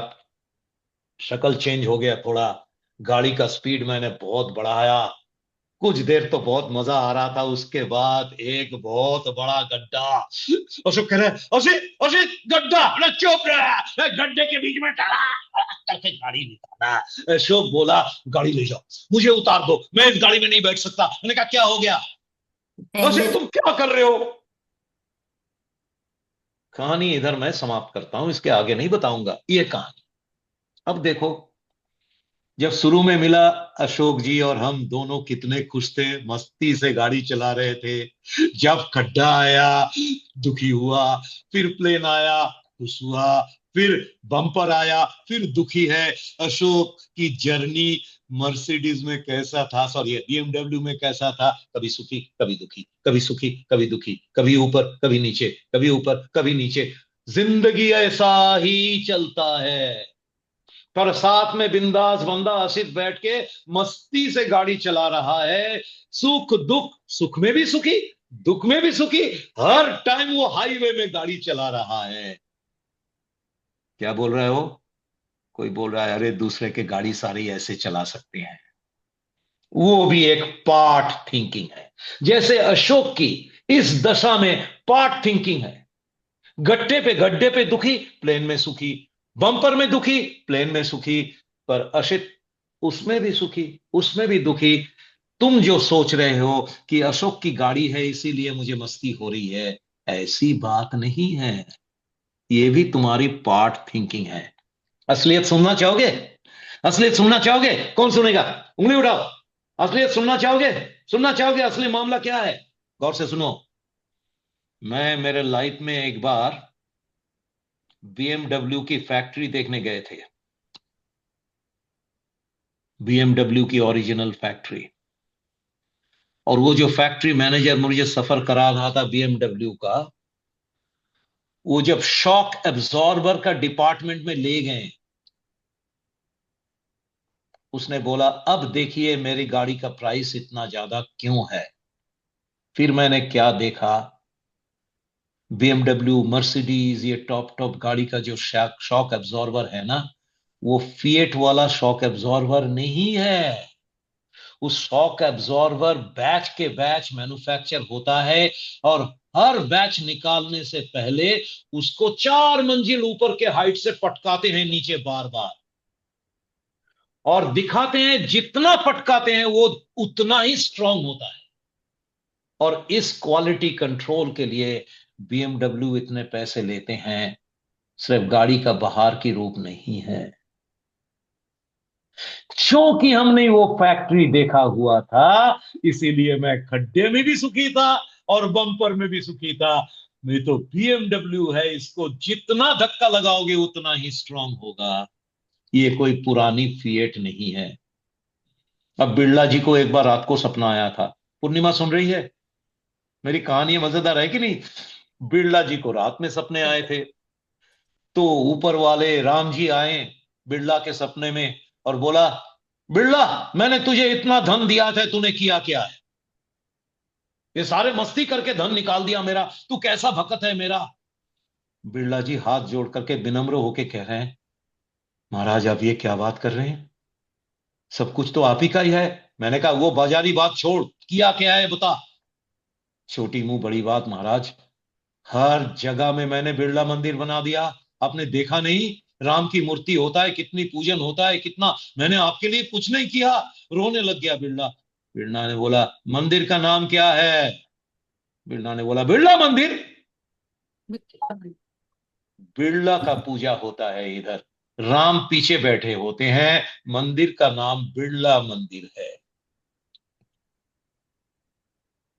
A: शक्ल चेंज हो गया थोड़ा, गाड़ी का स्पीड मैंने बहुत बढ़ाया। कुछ देर तो बहुत मजा आ रहा था, उसके बाद एक बहुत बड़ा गड्ढा। अशोक कह रहे अशित गड्ढा, अरे चुप रहा, गड्ढे के बीच में खड़ा करके गाड़ी निकाला। अशोक बोला गाड़ी ले जाओ, मुझे उतार दो, मैं इस गाड़ी में नहीं बैठ सकता। मैंने कहा क्या हो गया? अशित तुम क्या कर रहे हो? कहानी इधर मैं समाप्त करता हूं, इसके आगे नहीं बताऊंगा ये कहानी। अब देखो, जब शुरू में मिला अशोक जी और हम दोनों कितने खुश थे, मस्ती से गाड़ी चला रहे थे। जब खड्डा आया दुखी हुआ, फिर प्लेन आया खुश हुआ, फिर बम्पर आया फिर दुखी है। अशोक की जर्नी मर्सिडीज में कैसा था, सॉरी BMW में कैसा था, कभी सुखी कभी दुखी, कभी सुखी कभी दुखी, कभी ऊपर कभी नीचे, कभी ऊपर कभी नीचे। जिंदगी ऐसा ही चलता है। पर साथ में बिंदास बंदा असित बैठ के मस्ती से गाड़ी चला रहा है, सुख दुख, सुख में भी सुखी दुख में भी सुखी, हर टाइम वो हाईवे में गाड़ी चला रहा है। क्या बोल रहे हो? कोई बोल रहा है अरे दूसरे के गाड़ी सारी ऐसे चला सकते हैं। वो भी एक पार्ट थिंकिंग है, जैसे अशोक की इस दशा में पार्ट थिंकिंग है। गड्ढे पे दुखी, प्लेन में सुखी, बम्पर में दुखी, प्लेन में सुखी, पर अशित उसमें भी सुखी उसमें भी दुखी। तुम जो सोच रहे हो कि अशोक की गाड़ी है इसीलिए मुझे मस्ती हो रही है, ऐसी बात नहीं है। ये भी तुम्हारी पार्ट थिंकिंग है। असलियत सुनना चाहोगे? असलियत सुनना चाहोगे? कौन सुनेगा? उंगली उठाओ। असलियत सुनना चाहोगे? सुनना चाहोगे असली मामला क्या है? गौर से सुनो। मैं मेरे लाइफ में एक बार BMW की फैक्ट्री देखने गए थे, BMW की ओरिजिनल फैक्ट्री। और वो जो फैक्ट्री मैनेजर मुझे सफर करा रहा था BMW का, वो जब शॉक एब्जॉर्बर का डिपार्टमेंट में ले गए, उसने बोला अब देखिए मेरी गाड़ी का प्राइस इतना ज्यादा क्यों है। फिर मैंने क्या देखा, BMW, मर्सिडीज, ये टॉप गाड़ी का जो शॉक एब्जॉर्बर है ना, वो फिएट वाला शॉक एब्जॉर्बर नहीं है। उस शॉक एब्जॉर्बर बैच के बैच मैन्युफैक्चर होता है, और हर बैच निकालने से पहले उसको 4 मंजिल ऊपर के हाइट से पटकाते हैं नीचे बार बार, और दिखाते हैं जितना पटकाते हैं वो उतना ही स्ट्रांग होता है। और इस क्वालिटी कंट्रोल के लिए BMW इतने पैसे लेते हैं, सिर्फ गाड़ी का बाहर की रूप नहीं है। क्योंकि हमने वो फैक्ट्री देखा हुआ था, इसीलिए मैं खड्डे में भी सुखी था और बम्पर में भी सुखी था। नहीं तो BMW है, इसको जितना धक्का लगाओगे उतना ही स्ट्रांग होगा। ये कोई पुरानी फिएट नहीं है। अब बिरला जी को एक बार रात को सपना आया था। पूर्णिमा सुन रही है? मेरी कहानी मजेदार है कि नहीं? बिरला जी को रात में सपने आए थे, तो ऊपर वाले राम जी आए बिरला के सपने में और बोला, बिरला मैंने तुझे इतना धन दिया था, तूने किया क्या है? ये सारे मस्ती करके धन निकाल दिया मेरा, तू कैसा भक्त है मेरा। बिरला जी हाथ जोड़ करके विनम्र होके कह रहे हैं, महाराज आप ये क्या बात कर रहे हैं, सब कुछ तो आप ही का ही है। मैंने कहा वो बाजारी बात छोड़, किया क्या है बता। छोटी मुंह बड़ी बात महाराज, हर जगह में मैंने बिरला मंदिर बना दिया। आपने देखा नहीं राम की मूर्ति होता है, कितनी पूजन होता है, कितना। मैंने आपके लिए कुछ नहीं किया। रोने लग गया बिरला। बिरला ने बोला मंदिर का नाम क्या है? बिरला ने बोला बिरला मंदिर। बिरला का पूजा होता है इधर, राम पीछे बैठे होते हैं, मंदिर का नाम बिरला मंदिर है।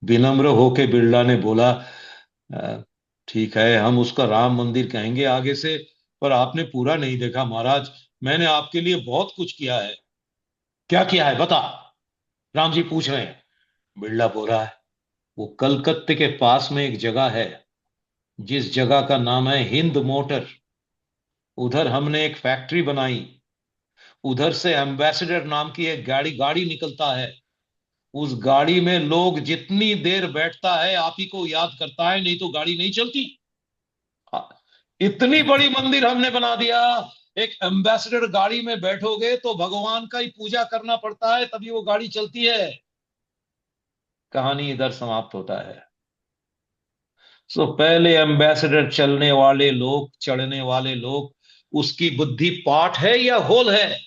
A: विनम्र होके बिरला ने बोला ठीक है हम उसका राम मंदिर कहेंगे आगे से, पर आपने पूरा नहीं देखा महाराज, मैंने आपके लिए बहुत कुछ किया है। क्या किया है बता, राम जी पूछ रहे हैं। बिरला बोल रहा है वो कलकत्ते के पास में एक जगह है, जिस जगह का नाम है हिंद मोटर। उधर हमने एक फैक्ट्री बनाई, उधर से एम्बेसडर नाम की एक गाड़ी निकलता है। उस गाड़ी में लोग जितनी देर बैठता है आप ही को याद करता है, नहीं तो गाड़ी नहीं चलती। इतनी बड़ी मंदिर हमने बना दिया, एक एम्बेसडर गाड़ी में बैठोगे तो भगवान का ही पूजा करना पड़ता है, तभी वो गाड़ी चलती है। कहानी इधर समाप्त होता है। सो पहले एम्बेसडर चलने वाले लोग, चढ़ने वाले लोग, उसकी बुद्धि पार्ट है या होल है?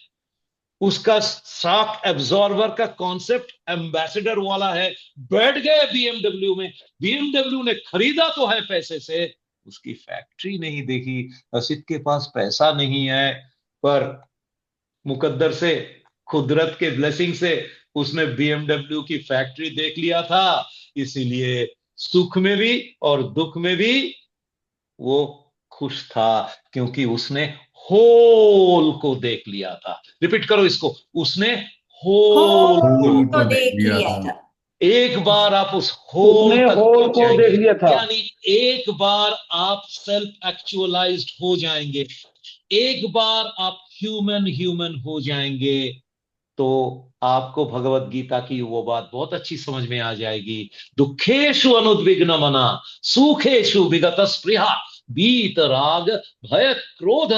A: उसका शॉक एब्जॉर्बर का कॉन्सेप्ट एम्बेसडर वाला है। बैठ गए BMW में, BMW ने खरीदा तो है पैसे से, उसकी फैक्ट्री नहीं देखी। रसिद के पास पैसा नहीं है, पर मुकद्दर से, कुदरत के ब्लेसिंग से उसने BMW की फैक्ट्री देख लिया था, इसीलिए सुख में भी और दुख में भी वो खुश था, क्योंकि उसने होल को देख लिया था। रिपीट करो इसको, उसने होल
K: को देख लिया था।
A: एक बार आप उस होल को देख लिया था, यानी एक बार आप सेल्फ एक्चुअलाइज्ड हो जाएंगे, एक बार आप ह्यूमन हो जाएंगे, तो आपको भगवत गीता की वो बात बहुत अच्छी समझ में आ जाएगी। दुखेषु अनुद्विग्न मना, सुखेषु विगत स्पृहा, बीत राग भय क्रोध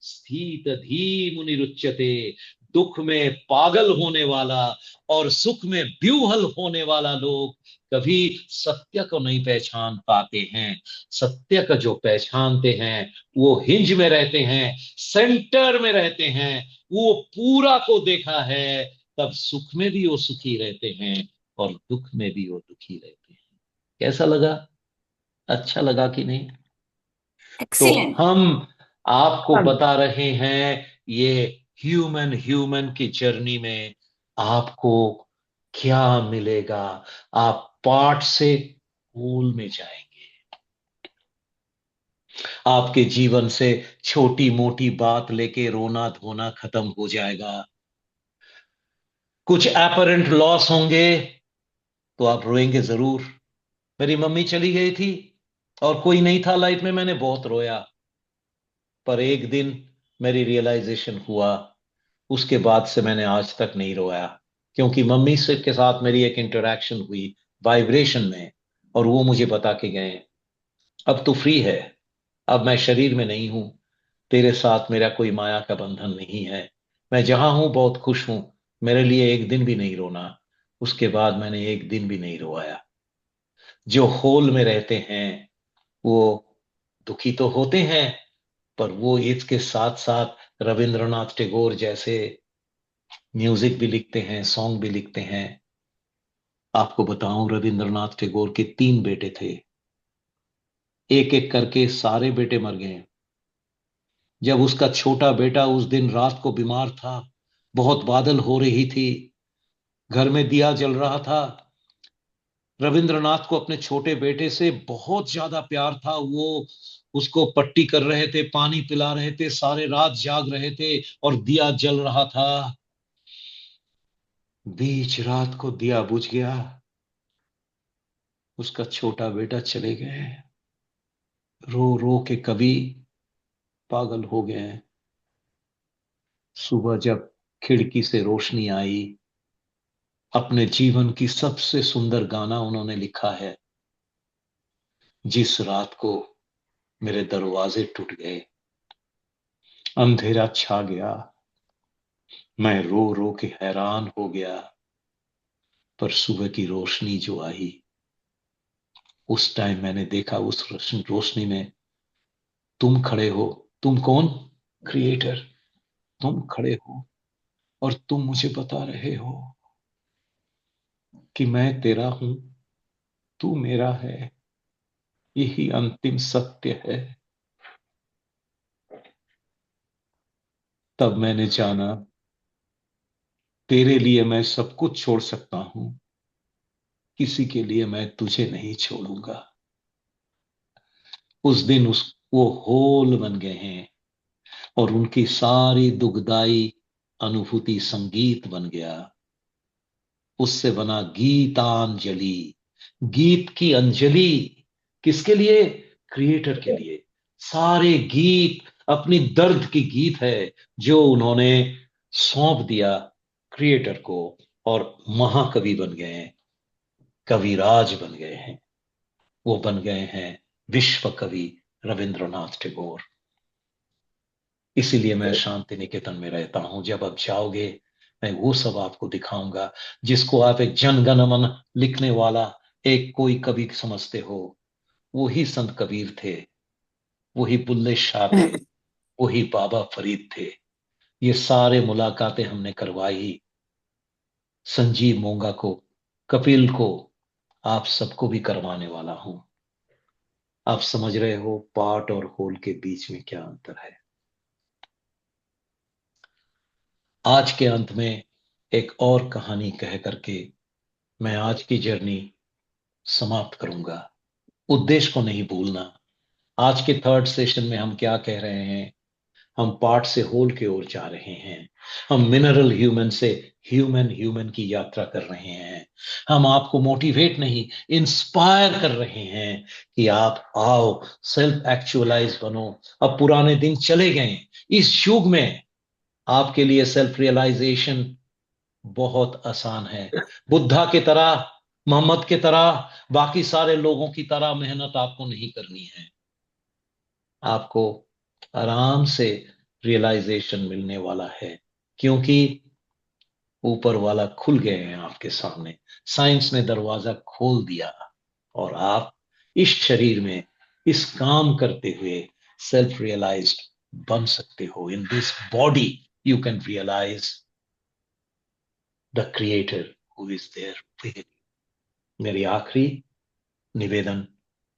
A: स्थित धी मुनिरुच्यते। दुख में पागल होने वाला और सुख में व्यूहल होने वाला लोग कभी सत्य को नहीं पहचान पाते हैं। सत्य का जो पहचानते हैं वो हिंज में रहते हैं, सेंटर में रहते हैं, वो पूरा को देखा है, तब सुख में भी वो सुखी रहते हैं और दुख में भी वो दुखी रहते हैं। कैसा लगा? अच्छा लगा कि नहीं?
K: Excellent.
A: तो हम आपको बता रहे हैं ये ह्यूमन की जर्नी में आपको क्या मिलेगा? आप पार्ट से होल में जाएंगे। आपके जीवन से छोटी मोटी बात लेके रोना धोना खत्म हो जाएगा। कुछ एपरेंट लॉस होंगे तो आप रोएंगे जरूर। मेरी मम्मी चली गई थी और कोई नहीं था लाइफ में, मैंने बहुत रोया। पर एक दिन मेरी रियलाइजेशन हुआ, उसके बाद से मैंने आज तक नहीं रोया, क्योंकि मम्मी से के साथ मेरी एक इंटरेक्शन हुई वाइब्रेशन में, और वो मुझे बता के गए, अब तू फ्री है, अब मैं शरीर में नहीं हूं, तेरे साथ मेरा कोई माया का बंधन नहीं है, मैं जहां हूं बहुत खुश हूं, मेरे लिए एक दिन भी नहीं रोना। उसके बाद मैंने एक दिन भी नहीं रोया। जो होल में रहते हैं वो दुखी तो होते हैं, पर वो इसके साथ साथ रविंद्रनाथ टैगोर जैसे म्यूजिक भी लिखते हैं, सॉन्ग भी लिखते हैं। आपको बताऊं, रविंद्रनाथ टैगोर के 3 बेटे थे, एक एक करके सारे बेटे मर गए। जब उसका छोटा बेटा उस दिन रात को बीमार था, बहुत बादल हो रही थी, घर में दिया जल रहा था, रविंद्रनाथ को अपने छोटे बेटे से बहुत ज्यादा प्यार था। वो उसको पट्टी कर रहे थे, पानी पिला रहे थे, सारे रात जाग रहे थे और दिया जल रहा था। बीच रात को दिया बुझ गया, उसका छोटा बेटा चले गए। रो रो के कवि पागल हो गए। सुबह जब खिड़की से रोशनी आई, अपने जीवन की सबसे सुंदर गाना उन्होंने लिखा है, जिस रात को मेरे दरवाजे टूट गए, अंधेरा छा गया, मैं रो रो के हैरान हो गया, पर सुबह की रोशनी जो आई, उस टाइम मैंने देखा उस रोशनी में तुम खड़े हो। तुम कौन? क्रिएटर। तुम खड़े हो और तुम मुझे बता रहे हो कि मैं तेरा हूं, तू मेरा है, यही अंतिम सत्य है। तब मैंने जाना, तेरे लिए मैं सब कुछ छोड़ सकता हूं, किसी के लिए मैं तुझे नहीं छोड़ूंगा। उस दिन वो होल बन गए हैं और उनकी सारी दुखदाई अनुभूति संगीत बन गया। उससे बना गीतांजलि, गीत की अंजलि। किसके लिए? क्रिएटर के लिए। सारे गीत अपनी दर्द की गीत है जो उन्होंने सौंप दिया क्रिएटर को, और महाकवि बन गए हैं, कविराज बन गए हैं। वो बन गए हैं विश्व कवि रविंद्रनाथ टैगोर। इसीलिए मैं शांति निकेतन में रहता हूं। जब आप जाओगे, मैं वो सब आपको दिखाऊंगा जिसको आप एक जनगण मन लिखने वाला एक कोई कवि समझते हो। वही संत कबीर थे, वही बुल्ले शाह थे, वही बाबा फरीद थे। ये सारे मुलाकातें हमने करवाई। संजीव मोंगा को, कपिल को, आप सबको भी करवाने वाला हूं। आप समझ रहे हो पार्ट और होल के बीच में क्या अंतर है। आज के अंत में एक और कहानी कह करके मैं आज की जर्नी समाप्त करूंगा। उद्देश्य को नहीं भूलना। आज के 3rd सेशन में हम क्या कह रहे हैं? हम पार्ट से होल की ओर जा रहे हैं। हम मिनरल ह्यूमन से ह्यूमन की यात्रा कर रहे हैं। हम आपको मोटिवेट नहीं, इंस्पायर कर रहे हैं कि आप आओ, सेल्फ एक्चुअलाइज बनो। अब पुराने दिन चले गए। इस युग में आपके लिए सेल्फ रियलाइजेशन बहुत आसान है। बुद्धा की तरह, मोहम्मद की तरह, बाकी सारे लोगों की तरह मेहनत आपको नहीं करनी है। आपको आराम से रियलाइजेशन मिलने वाला है, क्योंकि ऊपर वाला खुल गए हैं आपके सामने। साइंस ने दरवाजा खोल दिया और आप इस शरीर में इस काम करते हुए सेल्फ रियलाइज्ड बन सकते हो। In this body you can realise the creator who is there with you. मेरी आखिरी निवेदन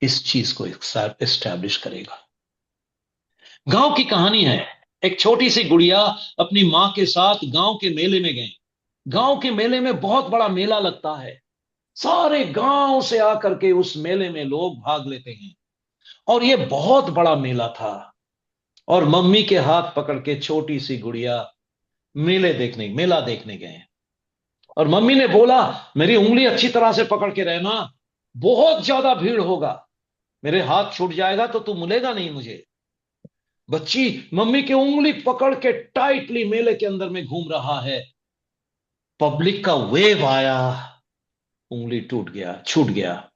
A: इस चीज को एस्टैब्लिश करेगा। गांव की कहानी है। एक छोटी सी गुड़िया अपनी मां के साथ गांव के मेले में गई। गांव के मेले में बहुत बड़ा मेला लगता है, सारे गांव से आकर के उस मेले में लोग भाग लेते हैं, और ये बहुत बड़ा मेला था। और मम्मी के हाथ पकड़ के छोटी सी गुड़िया मेला देखने गए। और मम्मी ने बोला, मेरी उंगली अच्छी तरह से पकड़ के रहना, बहुत ज्यादा भीड़ होगा, मेरे हाथ छूट जाएगा तो तू मिलेगा नहीं मुझे। बच्ची मम्मी की उंगली पकड़ के टाइटली मेले के अंदर में घूम रहा है। पब्लिक का वेव आया, उंगली टूट गया, छूट गया,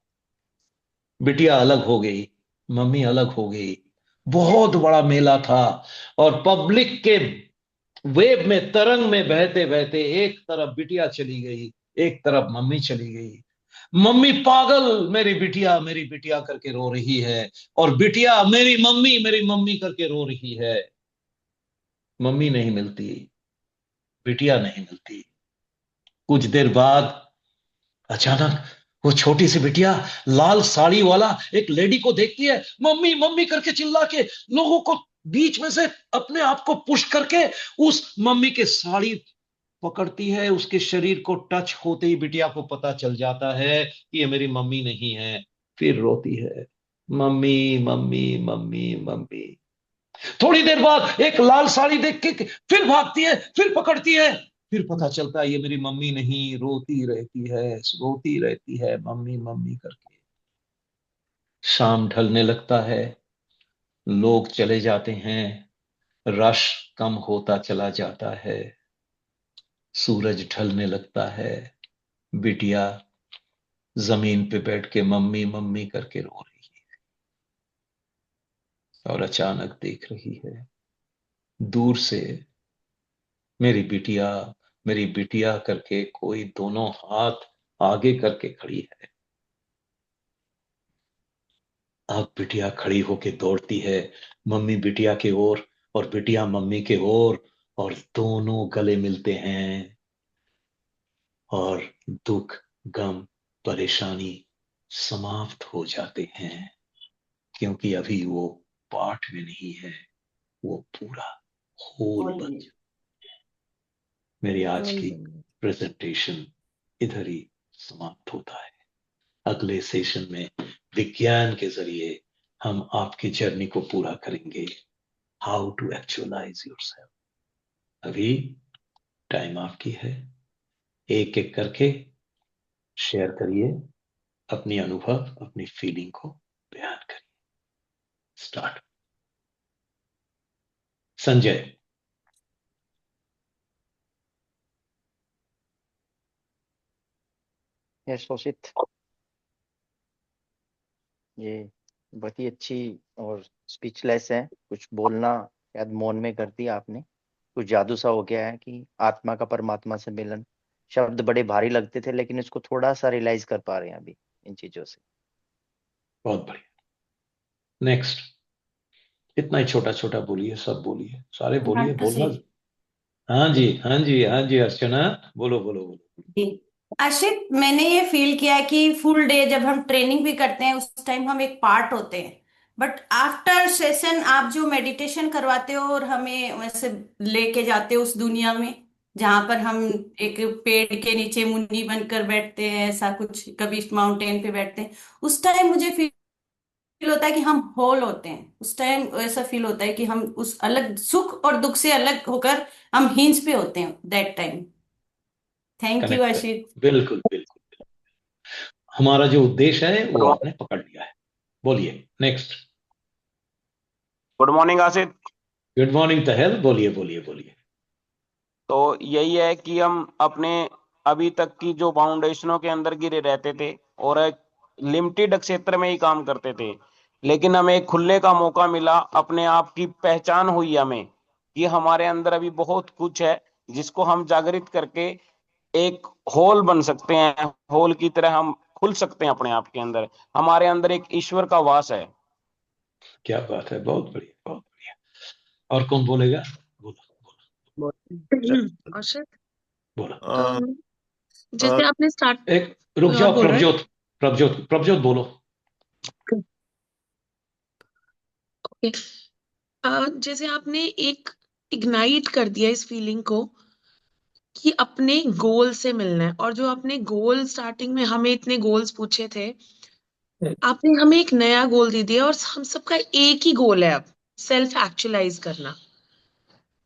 A: बिटिया अलग हो गई, मम्मी अलग हो गई। बहुत बड़ा मेला था, और पब्लिक के वेव में, तरंग में बहते बहते एक तरफ बिटिया चली गई, एक तरफ मम्मी चली गई। मम्मी पागल, मेरी बिटिया करके रो रही है, और बिटिया मेरी मम्मी करके रो रही है। मम्मी नहीं मिलती, बिटिया नहीं मिलती। कुछ देर बाद अचानक वो छोटी सी बिटिया लाल साड़ी वाला एक लेडी को देखती है, मम्मी मम्मी करके चिल्ला के लोगों को बीच में से अपने आप को पुश करके उस मम्मी के साड़ी पकड़ती है। उसके शरीर को टच होते ही बिटिया को पता चल जाता है कि ये मेरी मम्मी नहीं है। फिर रोती है, मम्मी मम्मी मम्मी मम्मी। थोड़ी देर बाद एक लाल साड़ी देख के फिर भागती है, फिर पकड़ती है, फिर पता चलता है ये मेरी मम्मी नहीं, रोती रहती है मम्मी मम्मी करके। शाम ढलने लगता है, लोग चले जाते हैं, रश कम होता चला जाता है, सूरज ढलने लगता है। बिटिया जमीन पे बैठ के मम्मी मम्मी करके रो रही है, और अचानक देख रही है दूर से मेरी बिटिया करके कोई दोनों हाथ आगे करके खड़ी है। अब बिटिया खड़ी होके दौड़ती है मम्मी बिटिया के ओर, और बिटिया मम्मी के ओर, और दोनों गले मिलते हैं, और दुख, गम, परेशानी समाप्त हो जाते हैं, क्योंकि अभी वो पार्ट में नहीं है, वो पूरा होल बन जाता। मेरी आज की प्रेजेंटेशन इधर ही समाप्त होता है। अगले सेशन में विज्ञान के जरिए हम आपकी जर्नी को पूरा करेंगे, हाउ टू एक्चुअलाइज योरसेल्फ। अभी टाइम आपकी है, एक एक करके शेयर करिए अपनी अनुभव, अपनी फीलिंग को बयान करिए। स्टार्ट। संजय।
I: यस कौशिक, ये बहुत ही अच्छी और स्पीचलेस है, कुछ बोलना शायद मौन में कर दिया आपने। कुछ जादू सा हो गया है कि आत्मा का परमात्मा से मिलन। शब्द बड़े भारी लगते थे, लेकिन इसको थोड़ा सा रियलाइज कर पा रहे हैं अभी इन चीजों से।
A: बहुत बढ़िया। नेक्स्ट। इतना ही छोटा छोटा बोलिए, सब बोलिए, सारे बोलिए, बोलना। हाँ जी हाँ जी हाँ जी अर्चना, बोलो बोलो बोलो।
K: आशित, मैंने ये फील किया है कि फुल डे जब हम ट्रेनिंग भी करते हैं उस टाइम हम एक पार्ट होते हैं, बट आफ्टर सेशन आप जो मेडिटेशन करवाते हो और हमें वैसे लेके जाते हो उस दुनिया में जहां पर हम एक पेड़ के नीचे मुन्नी बनकर बैठते हैं, ऐसा कुछ, कभी माउंटेन पे बैठते हैं, उस टाइम मुझे फील होता है कि हम होल होते हैं। उस टाइम ऐसा फील होता है कि हम उस अलग सुख और दुख से अलग होकर हम हिंज पे होते हैं that time. Thank you
A: connect.
K: Ashit.
A: बिल्कुल बिल्कुल, हमारा जो उद्देश्य है वो आपने पकड़ लिया है। बोलिए नेक्स्ट।
B: गुड मॉर्निंग आसित।
A: गुड मॉर्निंग तहल, बोलिए बोलिए बोलिए।
B: तो यही है कि हम अपने अभी तक की जो फाउंडेशनों के अंदर गिरे रहते थे और एक लिमिटेड क्षेत्र में ही काम करते थे, लेकिन हमें एक खुलने का मौका मिला, अपने आप की पहचान हुई हमें कि हमारे अंदर अभी बहुत कुछ है जिसको हम जागृत करके एक होल बन सकते हैं, होल की तरह हम खुल सकते हैं अपने आप के अंदर। हमारे अंदर एक ईश्वर का वास है।
A: क्या बात है, बहुत बढ़िया बहुत बढ़िया। और कौन बोलेगा? बोलो
F: आशित,
A: बोलो।
F: जैसे आपने स्टार्ट
A: एक रुक जाओ,
F: बोल रहे हैं।
A: प्रभजोत बोलो।
F: ओके, जैसे आपने एक इग्नाइट कर दिया इस फीलिंग को कि अपने गोल से मिलना है। और जो अपने गोल, स्टार्टिंग में हमें इतने गोल्स पूछे थे, आपने हमें एक नया गोल दे दिया, और हम सबका एक ही गोल है अब, सेल्फ एक्चुअलाइज करना।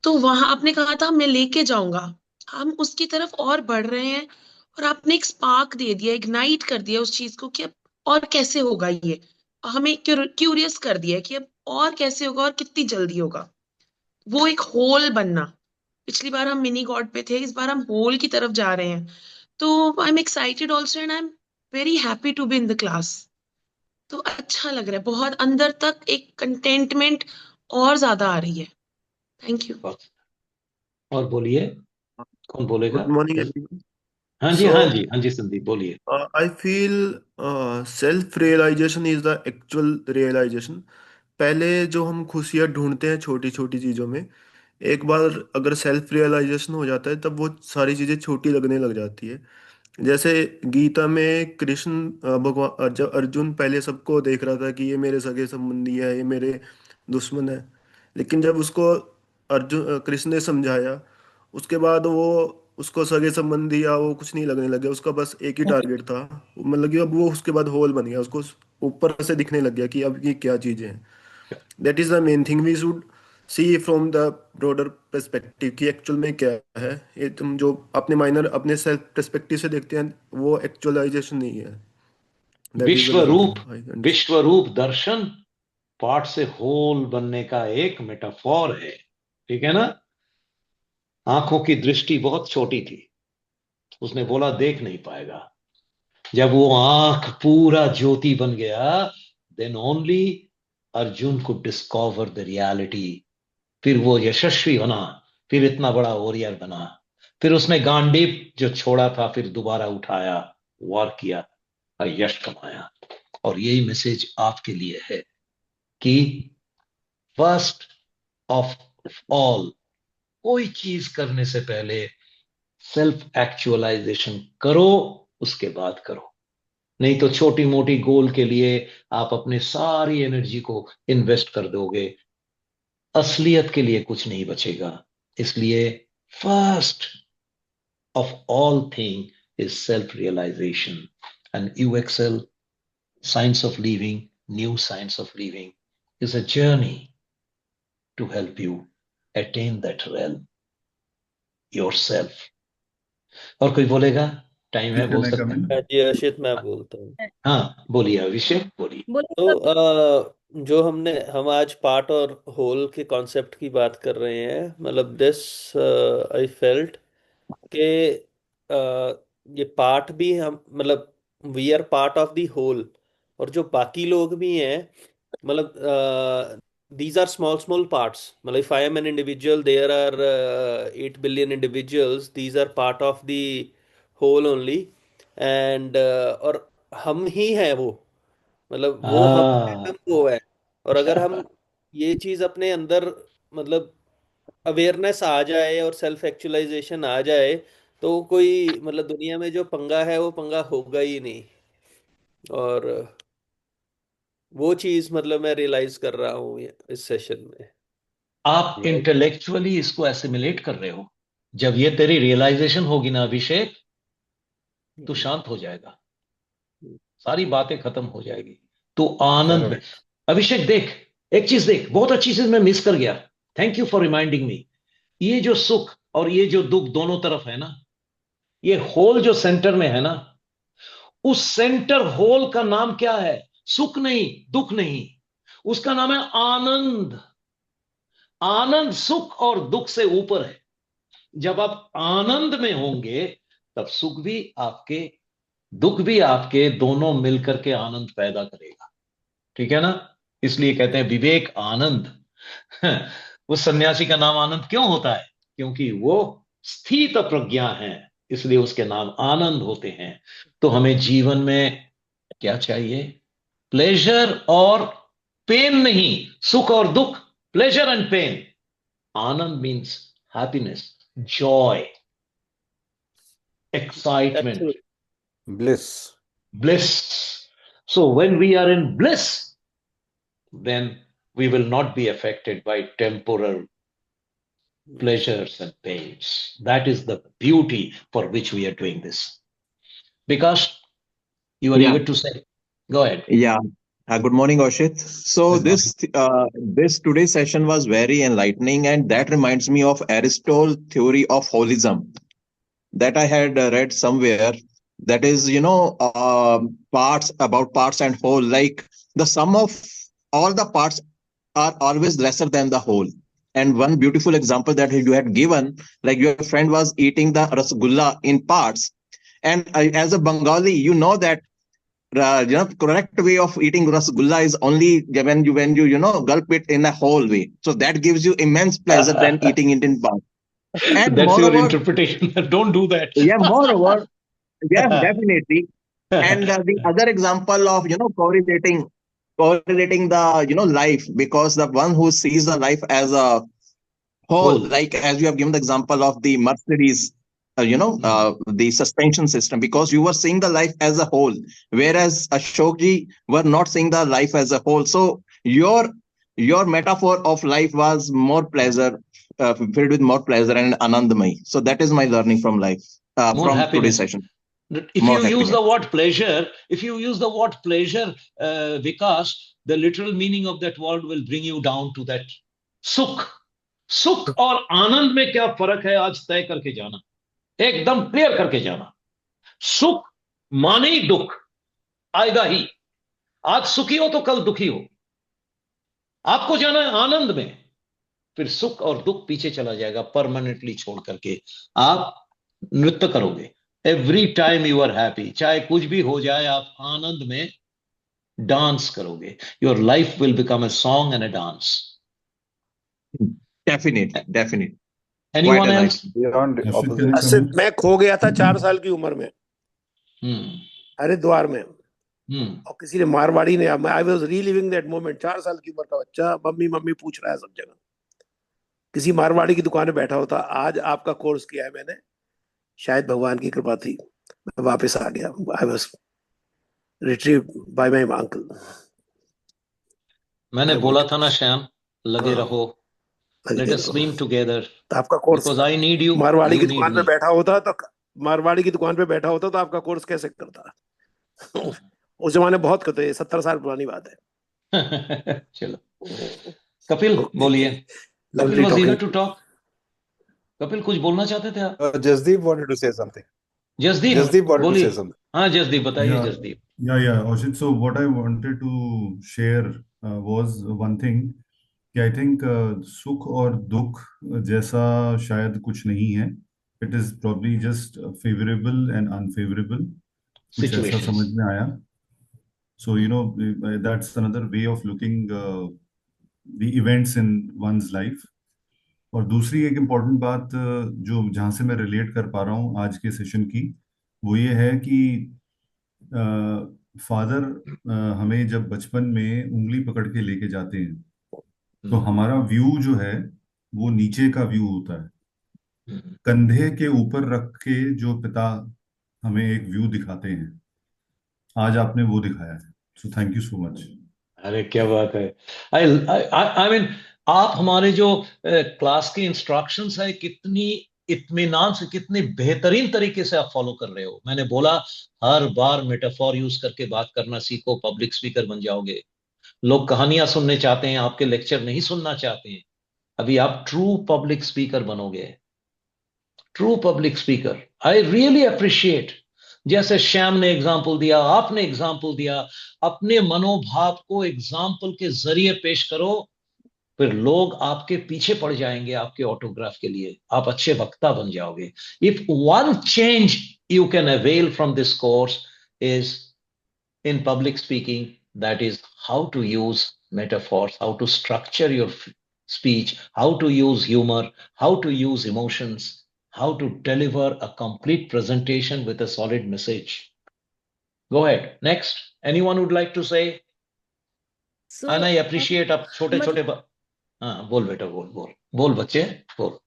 F: तो वहां आपने कहा था मैं लेके जाऊंगा, हम उसकी तरफ और बढ़ रहे हैं। और आपने एक स्पार्क दे दिया, इग्नाइट कर दिया उस चीज को कि अब और कैसे होगा ये, हमें क्यूरियस कर दिया कि अब और कैसे होगा और कितनी जल्दी होगा। वो एक होल बनना, पिछली बार हम मिनी गॉड पे थे, इस बार हम होल की तरफ जा रहे हैं। तो I am excited also, and I am very happy to be in the class. तो अच्छा लग रहा है, बहुत अंदर तक एक कंटेंटमेंट और ज्यादा आ रही है। Thank you.
A: और बोलिए, कौन बोलेगा?
M: Good morning,
A: Yes.
M: everyone.
A: हाँ जी,
M: So,
A: हाँ जी, हाँ जी, संदीप बोलिए।
M: I feel self-realization is the actual realization. पहले जो हम खुशियाँ ढूंढते हैं छोटी छोटी चीज़ों में, एक बार अगर सेल्फ रियलाइजेशन हो जाता है तब वो सारी चीज़ें छोटी लगने लग जाती है। जैसे गीता में कृष्ण भगवान जब अर्जुन पहले सबको देख रहा था कि ये मेरे सगे संबंधी है, ये मेरे दुश्मन है, लेकिन जब उसको कृष्ण ने समझाया, उसके बाद वो उसको सगे संबंधी या वो कुछ नहीं लगने लगे, उसका बस एक ही टारगेट था। मतलब कि अब वो उसके बाद होल बन गया, उसको ऊपर से दिखने लग गया कि अब ये क्या चीज़ें हैं। That is the main thing we should see from the broader perspective कि एक्चुअल में क्या है। ये तुम जो अपने माइनर अपने सेल्फ पर्सपेक्टिव से देखते हैं वो एक्चुअलाइजेशन नहीं है। That is the main
A: Vishwaroop,
M: thing I understand.
A: Vishwaroop दर्शन पार्ट से होल बनने का एक मेटाफोर है, ठीक है ना? आंखों की दृष्टि बहुत छोटी थी, उसने बोला देख नहीं पाएगा। जब वो आंख पूरा ज्योति बन गया, देन ओनली अर्जुन को डिस्कवर द रियलिटी। फिर वो यशस्वी बना, फिर इतना बड़ा वॉरियर बना, फिर उसने गांडीव जो छोड़ा था फिर दोबारा उठाया, वॉर किया और यश कमाया। और यही मैसेज आपके लिए है कि फर्स्ट ऑफ ऑल, कोई चीज करने से पहले सेल्फ एक्चुअलाइजेशन करो, उसके बाद करो। नहीं तो छोटी मोटी गोल के लिए आप अपने सारी एनर्जी को इन्वेस्ट कर दोगे, असलियत के लिए कुछ नहीं बचेगा। इसलिए first of all thing is self realisation, and UXL, science of living, new science of living, is a journey to help you attain that realm yourself. और कोई बोलेगा? टाइम है, बोल
G: मैं
A: सकते
G: कमेंट?
A: हैं।
N: जी अशित, मैं बोलता हूँ।
A: हाँ बोलिए, अभिषेक बोलिए।
E: बोलो
N: तो जो हम आज पार्ट और होल के कॉन्सेप्ट की बात कर रहे हैं, मतलब दिस आई फेल्ट कि ये पार्ट भी हम, मतलब we are part of the whole, और जो बाकी लोग भी हैं, मतलब these are small parts. मतलब if I am an individual, there are 8 billion individuals. These are part of the whole only. And और हम ही हैं वो, मतलब वो हम हैं, हम वो है। और अगर हम ये चीज अपने अंदर, मतलब अवेयरनेस आ जाए और सेल्फ एक्चुअलाइजेशन आ जाए, तो कोई, मतलब दुनिया में जो पंगा है वो पंगा होगा ही नहीं। और वो चीज मतलब मैं रियलाइज कर रहा हूँ इस सेशन में।
A: आप इंटेलेक्चुअली इसको एसिमिलेट कर रहे हो। जब ये तेरी रियलाइजेशन होगी ना अभिषेक, तो शांत हो जाएगा, सारी बातें खत्म हो जाएगी, तो आनंद में। अभिषेक देख, एक चीज देख, बहुत अच्छी चीज मैं मिस कर गया, thank you for reminding me. ये जो सुख और ये जो दुख दोनों तरफ है ना, ये होल जो सेंटर में है ना, उस सेंटर होल का नाम क्या है? सुख नहीं, दुख नहीं, उसका नाम है आनंद। आनंद सुख और दुख से ऊपर है। जब आप आनंद में होंगे तब सुख भी आपके, दुख भी आपके, दोनों मिलकर के आनंद पैदा करेगा, ठीक है ना? इसलिए कहते हैं विवेक आनंद। उस सन्यासी का नाम आनंद क्यों होता है? क्योंकि वो स्थित प्रज्ञा है, इसलिए उसके नाम आनंद होते हैं। तो हमें जीवन में क्या चाहिए? प्लेजर और पेन नहीं, सुख और दुख, प्लेजर एंड पेन। आनंद means happiness, joy, excitement,
J: bliss.
A: bliss. So when we are in bliss, then we will not be affected by temporal pleasures and pains. That is the beauty for which we are doing this. Because you are
L: Yeah.
A: eager to say. Go ahead.
L: Yeah. Good morning, Oshit. So
A: Good morning.
L: this today's session was very enlightening, and that reminds me of Aristotle's theory of holism that I had read somewhere. That is, parts and whole. Like the sum of all the parts are always lesser than the whole. And one beautiful example that you had given, like your friend was eating the rasgulla in parts, and as a Bengali, you know that correct way of eating rasgulla is only when you gulp it in a whole way. So that gives you immense pleasure than eating it in parts. And
A: That's your
L: moreover,
A: interpretation. Don't do that.
L: yeah, moreover, yes, definitely. And the other example of correlating the life, because the one who sees the life as a whole,
A: Whole.
L: like as you have given the example of the Mercedes, the suspension system, because you were seeing the life as a whole, whereas Ashokji were not seeing the life as a whole. So your metaphor of life was more pleasure, filled with more pleasure and anandamai. So that is my learning from life,
A: More
L: from today's
A: happiness.
L: session.
A: If
L: More
A: you use
L: happiness.
A: the word pleasure, Vikas, the literal meaning of that word will bring you down to that सुख. सुख और आनंद में क्या फर्क है आज तय करके जाना, एकदम क्लियर करके जाना. सुख माने ही दुख आएगा ही. आज सुखी हो तो कल दुखी हो. आपको जाना है आनंद में, फिर सुख और दुख पीछे चला जाएगा परमानेंटली छोड़ करके. आप नृत्य करोगे every time you are happy. चाहे कुछ भी हो जाए, आप आनंद में डांस करोगे. Your life will become a song and a dance.
L: Definitely.
A: Anyone
L: Quite
A: else?
J: Beyond
G: Ashit,
J: opposite.
G: can I come
D: Asad
G: in?
D: मैं खो गया था 4 साल की उम्र में
A: हम्म.
D: हरिद्वार में,
A: हम्म.
D: और किसी ने मारवाड़ी ने, I was reliving that moment. 4 साल की उम्र का बच्चा मम्मी मम्मी पूछ रहा है सब जगह. किसी मारवाड़ी की दुकान में बैठा होता. आज आपका कोर्स किया है मैंने, शायद भगवान की कृपा थी, मैं वापस आ गया. I was retrieved by my uncle.
A: मैंने
D: I
A: बोला
D: wanted
A: था
D: to
A: ना
D: say,
A: श्याम, लगे
D: हाँ,
A: रहो.
D: लगे
A: लेट अस
D: रहो.
A: स्विम टुगेदर
D: तो आपका course
A: because I need you,
D: Marwari
A: you
D: की
A: नीड
D: दुकान पे
A: मी.
D: बैठा होता तो मारवाड़ी की दुकान पे बैठा होता तो आपका कोर्स कैसे करता. उस जमाने बहुत करते हैं, 70 साल पुरानी बात है.
A: चलो कपिल
D: ओके,
A: बोलिए. Kapil
D: lovely
A: was eager
D: talking.
A: To talk. Kapil कुछ बोलना चाहते थे आप?
J: Jasdeep wanted to say something.
A: Jasdeep
J: Jasdeep wanted to say
A: बोलिए.
J: something.
A: हाँ जसदीप बताइए.
G: Yeah,
A: Jasdeep.
G: yeah, Oshit. So what I wanted to share was one thing कि I think सुख और दुख जैसा शायद कुछ नहीं है. It is probably just favorable and unfavorable. कुछ ऐसा समझ
A: सिचुएशंस.
G: में आया. So that's another way of looking the events in one's life. और दूसरी एक इम्पॉर्टेंट बात जो जहाँ से मैं रिलेट कर पा रहा हूँ आज के सेशन की, वो ये है कि फादर हमें जब बचपन में उंगली पकड़ के लेके जाते हैं, तो हमारा व्यू जो है वो नीचे का व्यू होता है. कंधे के ऊपर रख के जो पिता हमें एक व्यू दिखाते हैं, आज आपने वो दिखाया है. सो थैंक यू सो मच.
A: अरे क्या बात है. आई मीन आप हमारे जो क्लास के इंस्ट्रक्शंस है कितनी इत्मीनान से, कितनी बेहतरीन तरीके से आप फॉलो कर रहे हो. मैंने बोला हर बार मेटाफोर यूज करके बात करना सीखो, पब्लिक स्पीकर बन जाओगे. लोग कहानियां सुनने चाहते हैं, आपके लेक्चर नहीं सुनना चाहते हैं. अभी आप ट्रू पब्लिक स्पीकर बनोगे. True public speaker. I really appreciate. जैसे श्याम ने एग्जाम्पल दिया, आपने एग्जाम्पल दिया, अपने मनोभाव को एग्जाम्पल के जरिए पेश करो, फिर लोग आपके पीछे पड़ जाएंगे आपके ऑटोग्राफ के लिए. आप अच्छे वक्ता बन जाओगे. If one change you can avail from this course is in public speaking, that is how to use metaphors, how to structure your speech, how to use humor, how to use emotions, how to deliver a complete presentation with a solid message. Go ahead. Next. Anyone would like to say?
E: So,
A: And I appreciate आप छोटे छोटे हाँ बोल बेटा, बोल बच्चे बोल.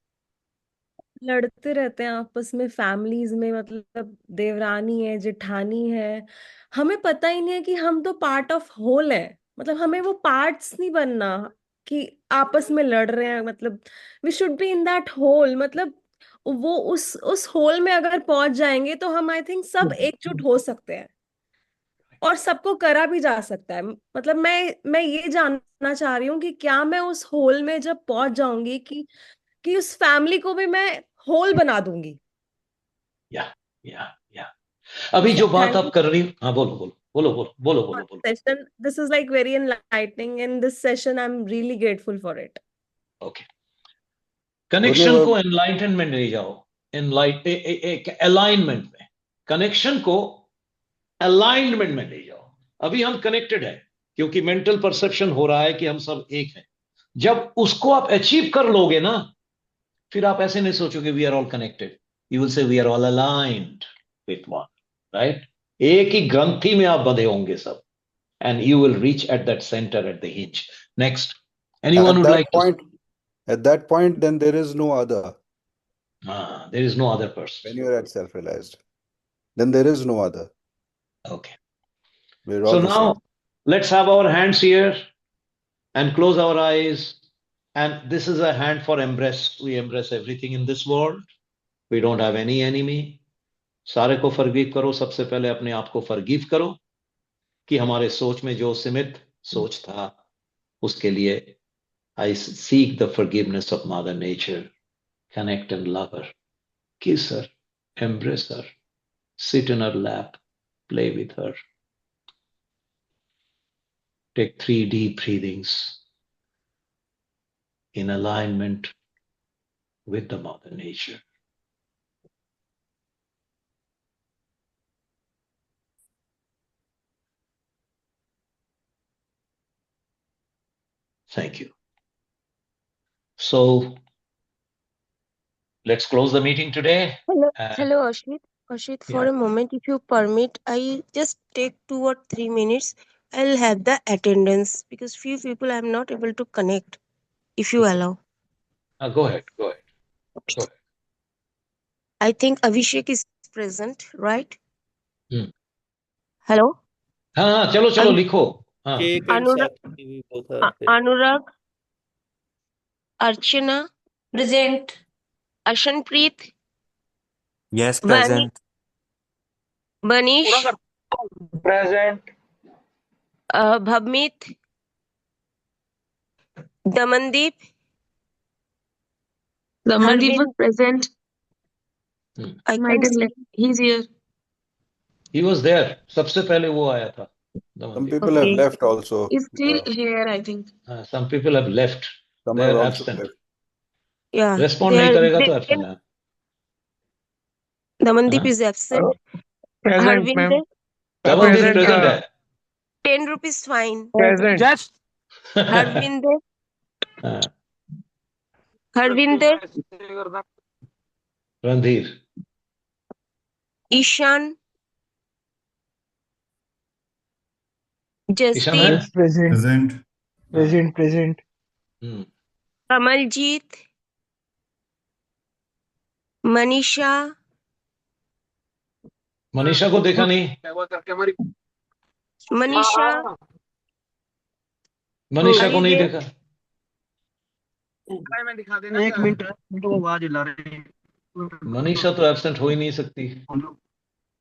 E: लड़ते रहते हैं आपस में फैमिलीज में, मतलब देवरानी है, जेठानी है, हमें पता ही नहीं है कि हम तो पार्ट ऑफ होल है. मतलब हमें वो पार्ट्स नहीं बनना. कि आपस में लड़ रहे हैं, मतलब we should be in that whole, मतलब वो उस होल में अगर पहुंच जाएंगे तो हम आई थिंक सब एकजुट हो सकते हैं और सबको करा भी जा सकता है। मतलब मैं ये जानना चाह रही हूँ कि क्या मैं उस होल में जब पहुंच जाऊंगी कि उस फैमिली को भी मैं होल बना दूंगी।
A: या अभी जो बात
E: थैंक
A: आप कर रही हो, हाँ बोलो बोलो बोलो बोलो बोलो बोलो बोलो।
E: session. This is like very enlightening. In this session, I'm really grateful for it.
A: Okay, connection को एनलाइटनमेंट ले जाओ, अलाइनमेंट में, कनेक्शन को अलाइनमेंट में ले जाओ। अभी हम कनेक्टेड है क्योंकि मेंटल परसेप्शन हो रहा है कि हम सब एक हैं। जब उसको आप अचीव कर लोगे ना, फिर आप ऐसे नहीं सोचोगे we are all connected, you will say we are all aligned with one, right? एक ही ग्रंथि में आप बंधे होंगे सब, and you will reach at that center at the hinge. Next, anyone would like to?
J: At that point, then there is no other.
A: There is no other person.
J: When you are at self-realized, then there is no other.
A: Okay.
J: We're all
A: So
J: the
A: now,
J: same.
A: let's have our hands here and close our eyes. And this is a hand for embrace. We embrace everything in this world. We don't have any enemy. सारे को forgive करो। सबसे पहले अपने आप को forgive करो कि हमारे सोच में जो सीमित सोच था, उसके लिए I seek the forgiveness of Mother Nature. Connect and love her. Kiss her. Embrace her. Sit in her lap. Play with her. Take 3 deep breathings in alignment with the Mother Nature. Thank you. So, let's close the meeting today.
C: Hello, Ashit. Ashit, for a moment, if you permit, I just take 2 or 3 minutes. I'll have the attendance because few people I'm not able to connect. If you allow.
A: Go ahead. Go ahead. Go ahead.
C: I think Abhishek is present, right? Hello.
A: हाँ चलो चलो लिखो। हाँ।
C: अनुराग, अर्चना,
K: present.
C: अशनप्रीत,
O: Yes, present.
C: Manish,
B: present.
C: Bhavmeet, Damandeep.
P: Damandeep was present.
C: I can't see.
P: He's here.
A: He was there. सबसे पहले वो आया था।
J: Some people have left also.
P: He's still here, I think.
A: Some people have left.
J: Some
A: They
J: have
A: are
J: also
A: absent.
J: left.
C: Yeah.
A: Respond नहीं करेगा तो absent है।
C: Damandeep is absent.
B: Present, ma'am.
A: Damandeep present है।
C: 10 rupees fine.
B: Present. Just.
C: Harvinder. Harvinder.
A: Randhir.
C: Ishan.
A: Ishan है?
C: Jasdeep.
B: Present. Present. Present.
C: Kamaljeet. Manisha.
A: Manisha को देखा नहीं।
C: मनीषा।
A: मनीषा को नहीं देखा।
B: मैं दिखा देना। 1 मिनट वो आवाज हिला रही है।
A: मनीषा तो एब्सेंट हो ही नहीं सकती।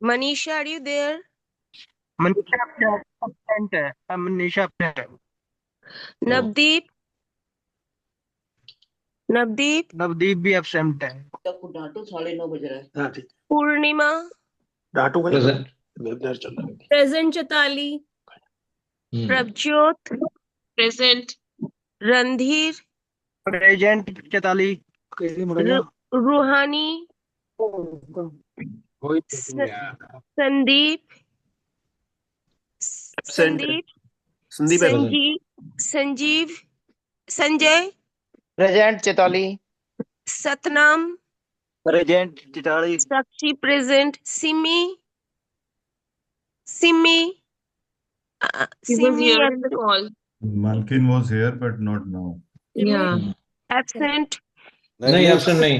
C: Manisha, are you there?
B: Manisha absent है। मनीषा absent है।
C: नवदीप। नवदीप।
B: नवदीप भी absent है।
D: डाटू 9:30 बज रहा है।
C: पूर्णिमा।
D: डाटू
A: present.
E: Present Chaitali.
C: Prabhjyot.
P: Present.
C: Randhir.
B: Present Chaitali.
C: Ruhani. Sandeep. Sandeep. Sanjeev. Sanjay.
I: Present Chaitali.
C: Satnam.
B: Present Chaitali.
C: Sakshi present. Simi. Simi.
P: He was here in the call.
G: Malkin was here, but not now.
P: Yeah.
C: Absent.
A: नहीं absent नहीं।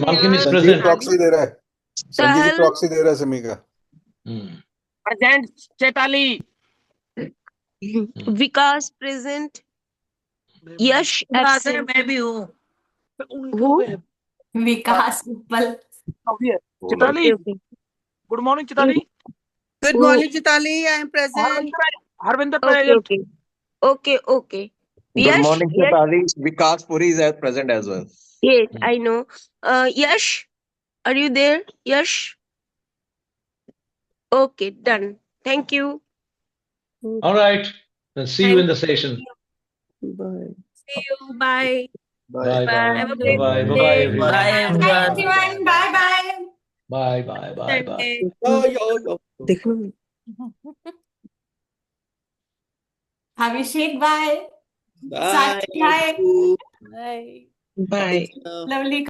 A: Malkin is
J: Sanjeev
A: present.
J: Proxy दे रहा है। संजीव प्रॉक्सी दे रहा है सिमी का।
B: प्रेजेंट चैताली।
C: विकास प्रेजेंट। यश
Q: बात है,
C: absent.
Q: मैं भी हूँ।
C: Who?
K: Vikas Uppal.
Q: Chitali,
C: Okay.
Q: Good morning Chitali.
R: Good
C: Who?
R: morning, Chitali. I am present.
Q: Harvinder
C: Okay,
Q: present.
C: okay.
L: Good
C: Yash,
L: morning,
C: Yash.
L: Chitali. Vikas Puri is present as well.
C: Yes, I know. Yash, are you there? Yash? Okay, done. Thank you.
A: All right. Then see you in the session.
C: Bye.
E: See you. Bye.
A: Bye bye.
E: Have a
A: Bye
E: great
A: bye. Bye bye
E: day.
A: everyone.
Q: Bye
K: Bye
Q: everyone.
K: everyone. Bye bye.
A: Bye bye bye bye.
E: Sunday.
C: देखो
K: अभिषेक बाय,
N: Bye.
K: साक्षी हाय,
E: Bye.
P: Bye.
K: लवली